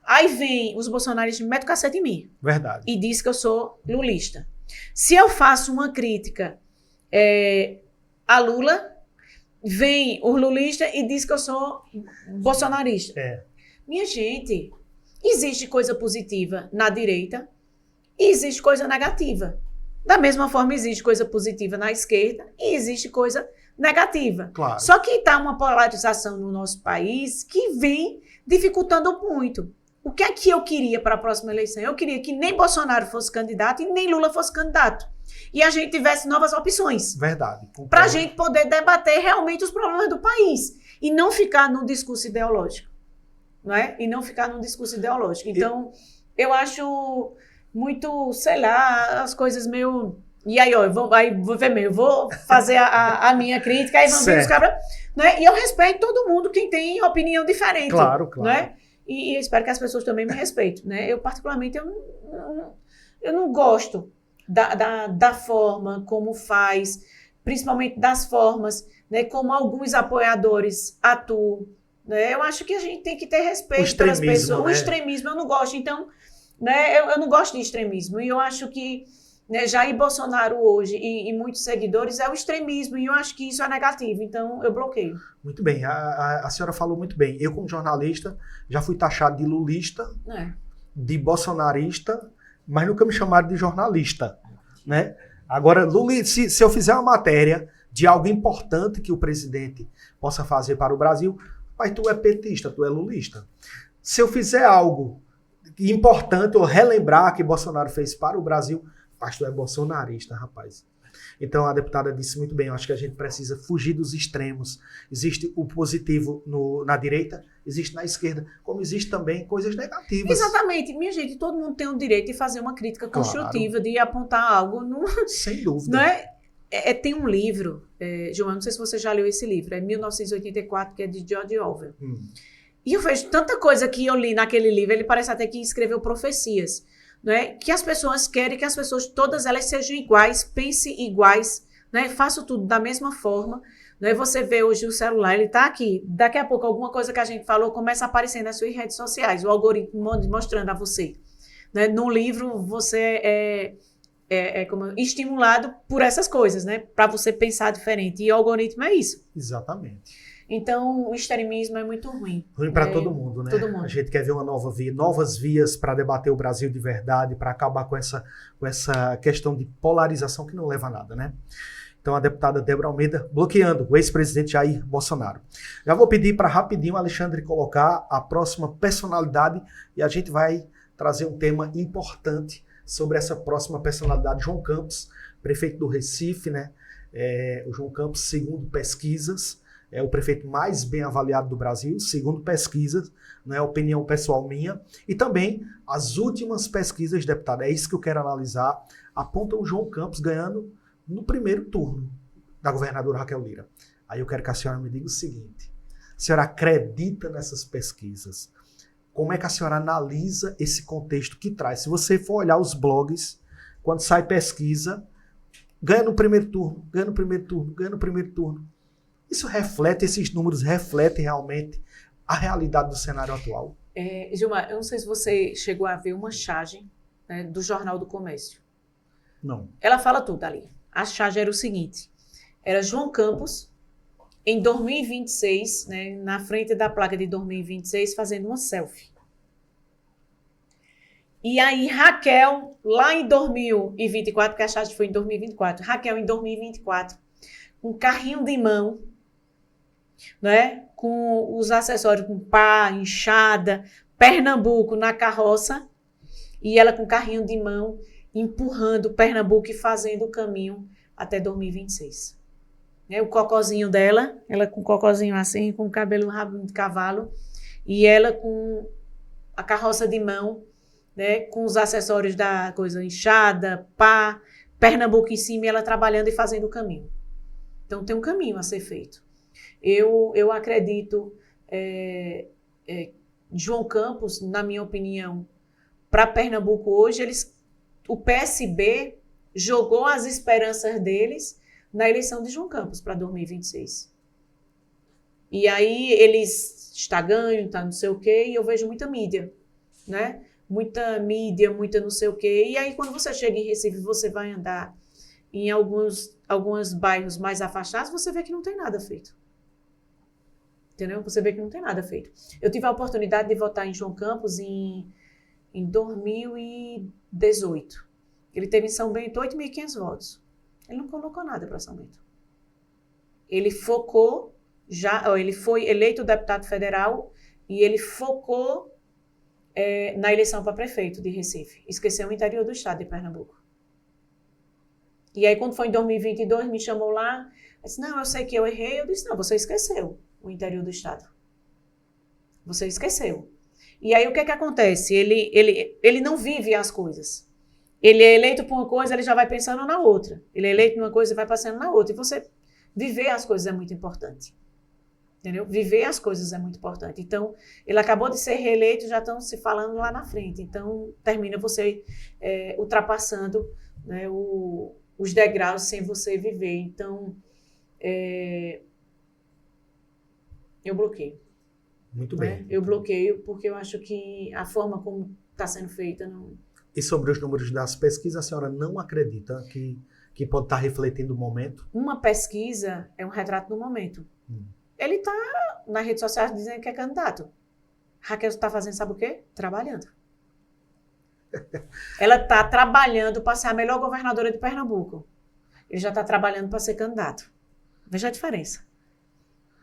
Aí vem os bolsonaristas, metem o cacete em mim. Verdade. E diz que eu sou lulista. Se eu faço uma crítica a Lula, vem o lulista e diz que eu sou bolsonarista. Minha gente, existe coisa positiva na direita e existe coisa negativa. Da mesma forma, existe coisa positiva na esquerda e existe coisa negativa. Claro. Só que está uma polarização no nosso país que vem dificultando muito. O que é que eu queria para a próxima eleição? Eu queria que nem Bolsonaro fosse candidato e nem Lula fosse candidato. E a gente tivesse novas opções. Verdade. Para a gente poder debater realmente os problemas do país. E não ficar num discurso ideológico. Não é? E não ficar num discurso ideológico. Então, eu acho muito, sei lá, as coisas meio... E aí, ó, eu vou fazer a minha crítica, aí vão ver os cabras... Né? E eu respeito todo mundo, quem tem opinião diferente. Claro, claro. Né? E eu espero que as pessoas também me respeitem. Né? Eu, particularmente, eu não gosto da forma como faz, principalmente das formas, né, como alguns apoiadores atuam. Né? Eu acho que a gente tem que ter respeito pelas pessoas. Né? O extremismo eu não gosto. Então, né, eu não gosto de extremismo. E eu acho que, né, Jair Bolsonaro hoje e muitos seguidores é o extremismo. E eu acho que isso é negativo. Então, eu bloqueio. Muito bem. A senhora falou muito bem. Eu, como jornalista, já fui taxado de lulista, de bolsonarista, mas nunca me chamaram de jornalista, né? Agora, se eu fizer uma matéria de algo importante que o presidente possa fazer para o Brasil, mas tu é petista, tu é lulista. Se eu fizer algo importante ou relembrar que Bolsonaro fez para o Brasil, mas tu é bolsonarista, rapaz. Então a deputada disse muito bem, eu acho que a gente precisa fugir dos extremos. Existe o positivo na direita, existe na esquerda, como existe também coisas negativas. Exatamente. Minha gente, todo mundo tem o direito de fazer uma crítica construtiva, de apontar algo. Sem dúvida. Não é? Tem um livro, João, não sei se você já leu esse livro, é 1984, que é de George Orwell. E eu vejo tanta coisa que eu li naquele livro, ele parece até que escreveu profecias. Né, que as pessoas querem que as pessoas, todas elas sejam iguais, pensem iguais, né, façam tudo da mesma forma. Né, você vê hoje o celular, ele está aqui, daqui a pouco alguma coisa que a gente falou começa a aparecer nas suas redes sociais, o algoritmo mostrando a você. Né, no livro você como estimulado por essas coisas, né, para você pensar diferente, e o algoritmo é isso. Exatamente. Então, o extremismo é muito ruim. Ruim para todo mundo, né? Todo mundo. A gente quer ver uma nova via, novas vias para debater o Brasil de verdade, para acabar com essa questão de polarização que não leva a nada, né? Então, a deputada Débora Almeida bloqueando o ex-presidente Jair Bolsonaro. Já vou pedir para rapidinho o Alexandre colocar a próxima personalidade e a gente vai trazer um tema importante sobre essa próxima personalidade, João Campos, prefeito do Recife, né? O João Campos, segundo pesquisas, é o prefeito mais bem avaliado do Brasil, segundo pesquisas, não é opinião pessoal minha. E também as últimas pesquisas, deputado, é isso que eu quero analisar, apontam o João Campos ganhando no primeiro turno da governadora Raquel Lira. Aí eu quero que a senhora me diga o seguinte, a senhora acredita nessas pesquisas? Como é que a senhora analisa esse contexto que traz? Se você for olhar os blogs, quando sai pesquisa, ganha no primeiro turno, ganha no primeiro turno, ganha no primeiro turno. Isso reflete, esses números refletem realmente a realidade do cenário atual? Gilmar, eu não sei se você chegou a ver uma charge, né, do Jornal do Comércio. Não. Ela fala tudo ali. A charge era o seguinte, era João Campos, em 2026, né, na frente da placa de 2026, fazendo uma selfie. E aí Raquel, lá em 2024, porque a charge foi em 2024, Raquel em 2024, um carrinho de mão, né, com os acessórios, com pá, enxada, Pernambuco na carroça, e ela com carrinho de mão, empurrando Pernambuco e fazendo o caminho até 2026. O cocozinho dela, ela com o cocozinho assim, com o cabelo rabo de cavalo, e ela com a carroça de mão, né, com os acessórios da coisa, enxada, pá, Pernambuco em cima, e ela trabalhando e fazendo o caminho. Então tem um caminho a ser feito. Eu acredito, João Campos, na minha opinião, para Pernambuco hoje, o PSB jogou as esperanças deles na eleição de João Campos para 2026. E aí eles está ganho, está não sei o quê, e eu vejo muita mídia, né? Muita mídia, muita não sei o quê. E aí, quando você chega em Recife, você vai andar em alguns bairros mais afastados, você vê que não tem nada feito. Entendeu? Você vê que não tem nada feito. Eu tive a oportunidade de votar em João Campos em 2018. Ele teve em São Bento 8.500 votos. Ele não colocou nada para São Bento. Ele focou, ele foi eleito deputado federal e ele focou na eleição para prefeito de Recife. Esqueceu o interior do estado de Pernambuco. E aí, quando foi em 2022, me chamou lá, disse, não, eu sei que eu errei. Eu disse, não, você esqueceu o interior do estado. Você esqueceu. E aí, o que é que acontece? Ele não vive as coisas. Ele é eleito por uma coisa, ele já vai pensando na outra. Ele é eleito por uma coisa e vai passando na outra. E você viver as coisas é muito importante. Entendeu? Viver as coisas é muito importante. Então, ele acabou de ser reeleito, já estão se falando lá na frente. Então, termina você ultrapassando, né, os degraus sem você viver. Então, eu bloqueio. Muito Né? bem. Eu bloqueio porque eu acho que a forma como está sendo feita não... E sobre os números das pesquisas, a senhora não acredita que pode estar refletindo o momento? Uma pesquisa é um retrato do momento. Ele está nas redes sociais dizendo que é candidato. Raquel está fazendo, sabe o quê? Trabalhando. Ela está trabalhando para ser a melhor governadora de Pernambuco. Ele já está trabalhando para ser candidato. Veja a diferença.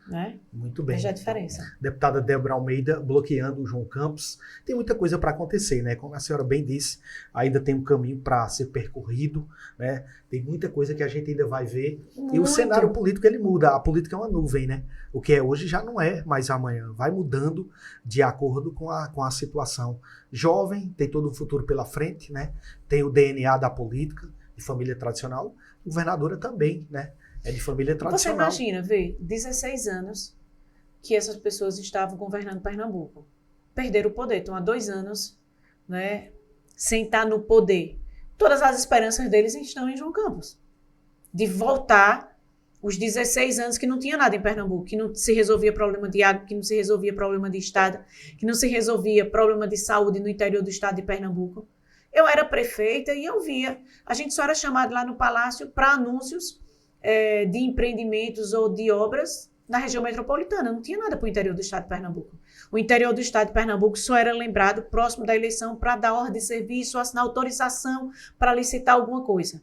Né? Muito bem. Veja a diferença. Deputada Débora Almeida bloqueando o João Campos. Tem muita coisa para acontecer, né? Como a senhora bem disse, ainda tem um caminho para ser percorrido, né? Tem muita coisa que a gente ainda vai ver. Muito. E o cenário político, ele muda. A política é uma nuvem, né? O que é hoje já não é mais amanhã. Vai mudando de acordo com a situação. Jovem, tem todo um futuro pela frente, né? Tem o DNA da política, de família tradicional. Governadora também, né? É de família tradicional. Você imagina, vê, 16 anos que essas pessoas estavam governando Pernambuco. Perderam o poder, estão há 2 anos, né, sem estar no poder. Todas as esperanças deles estão em João Campos. De voltar os 16 anos que não tinha nada em Pernambuco, que não se resolvia problema de água, que não se resolvia problema de estrada, que não se resolvia problema de saúde no interior do estado de Pernambuco. Eu era prefeita e eu via. A gente só era chamado lá no Palácio para anúncios de empreendimentos ou de obras na região metropolitana. Não tinha nada para o interior do estado de Pernambuco. O interior do estado de Pernambuco só era lembrado próximo da eleição para dar ordem de serviço, assinar autorização para licitar alguma coisa.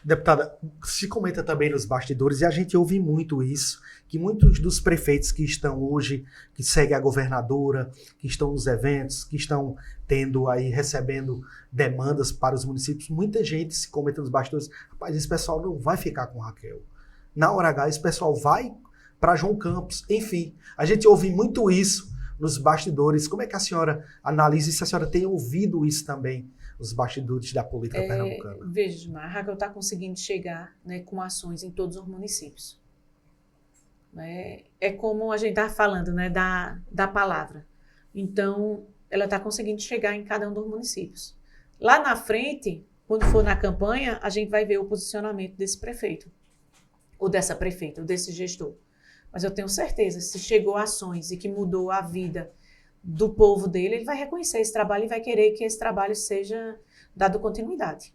Deputada, se comenta também nos bastidores, e a gente ouve muito isso, que muitos dos prefeitos que estão hoje, que seguem a governadora, que estão nos eventos, que estão tendo aí, recebendo demandas para os municípios, muita gente se comenta nos bastidores, rapaz, esse pessoal não vai ficar com Raquel. Na hora H, esse pessoal vai para João Campos. Enfim, a gente ouve muito isso nos bastidores. Como é que a senhora analisa e se a senhora tem ouvido isso também nos bastidores da política pernambucana? Veja, a Raquel está conseguindo chegar, né, com ações em todos os municípios. É como a gente está falando, né, da palavra. Então, ela está conseguindo chegar em cada um dos municípios. Lá na frente, quando for na campanha, a gente vai ver o posicionamento desse prefeito, ou dessa prefeita, ou desse gestor. Mas eu tenho certeza, se chegou ações e que mudou a vida do povo dele, ele vai reconhecer esse trabalho e vai querer que esse trabalho seja dado continuidade.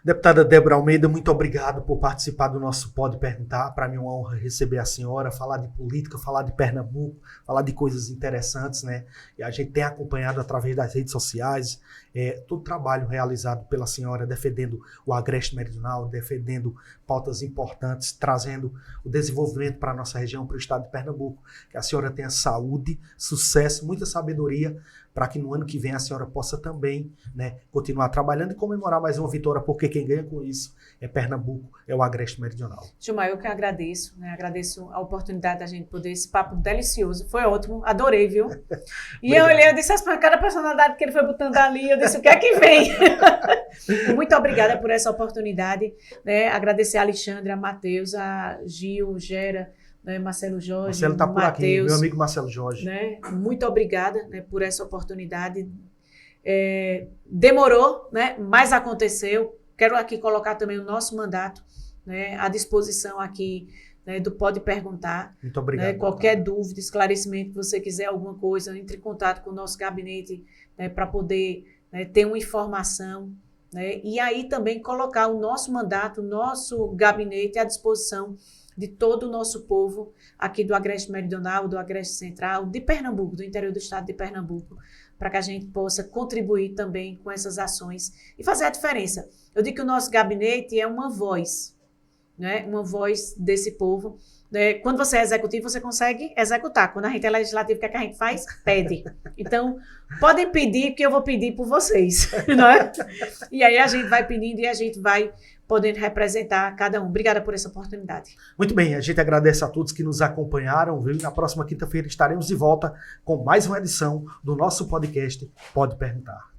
Deputada Débora Almeida, muito obrigado por participar do nosso Pode Perguntar. Para mim é uma honra receber a senhora, falar de política, falar de Pernambuco, falar de coisas interessantes, né? E a gente tem acompanhado através das redes sociais todo o trabalho realizado pela senhora, defendendo o Agreste Meridional, defendendo pautas importantes, trazendo o desenvolvimento para a nossa região, para o estado de Pernambuco. Que a senhora tenha saúde, sucesso, muita sabedoria, para que no ano que vem a senhora possa também, né, continuar trabalhando e comemorar mais uma vitória, porque quem ganha com isso é Pernambuco, é o Agreste Meridional. Gilmar, eu que agradeço, né? Agradeço a oportunidade da gente poder, esse papo delicioso, foi ótimo, adorei, viu? E eu olhei, eu disse, cada personalidade que ele foi botando ali, eu disse, o que é que vem? Muito obrigada por essa oportunidade, né? Agradecer a Alexandre, a Matheus, a Gil, Gera, né, Marcelo Jorge, Marcelo está por aqui, meu amigo Marcelo Jorge. Né, muito obrigada, né, por essa oportunidade. Demorou, né, mas aconteceu. Quero aqui colocar também o nosso mandato, né, à disposição aqui, né, do Pode Perguntar. Muito obrigado. Né, qualquer dúvida, esclarecimento que você quiser, alguma coisa, entre em contato com o nosso gabinete, né, para poder, né, ter uma informação, né, e aí também colocar o nosso mandato, o nosso gabinete à disposição de todo o nosso povo aqui do Agreste Meridional, do Agreste Central, de Pernambuco, do interior do estado de Pernambuco, para que a gente possa contribuir também com essas ações e fazer a diferença. Eu digo que o nosso gabinete é uma voz, né? Uma voz desse povo. Né? Quando você é executivo, você consegue executar. Quando a gente é legislativo, o que a gente faz? Pede. Então, podem pedir, que eu vou pedir por vocês. Não é? E aí a gente vai pedindo e a gente vai podendo representar cada um. Obrigada por essa oportunidade. Muito bem, a gente agradece a todos que nos acompanharam, viu? E na próxima quinta-feira estaremos de volta com mais uma edição do nosso podcast Pode Perguntar.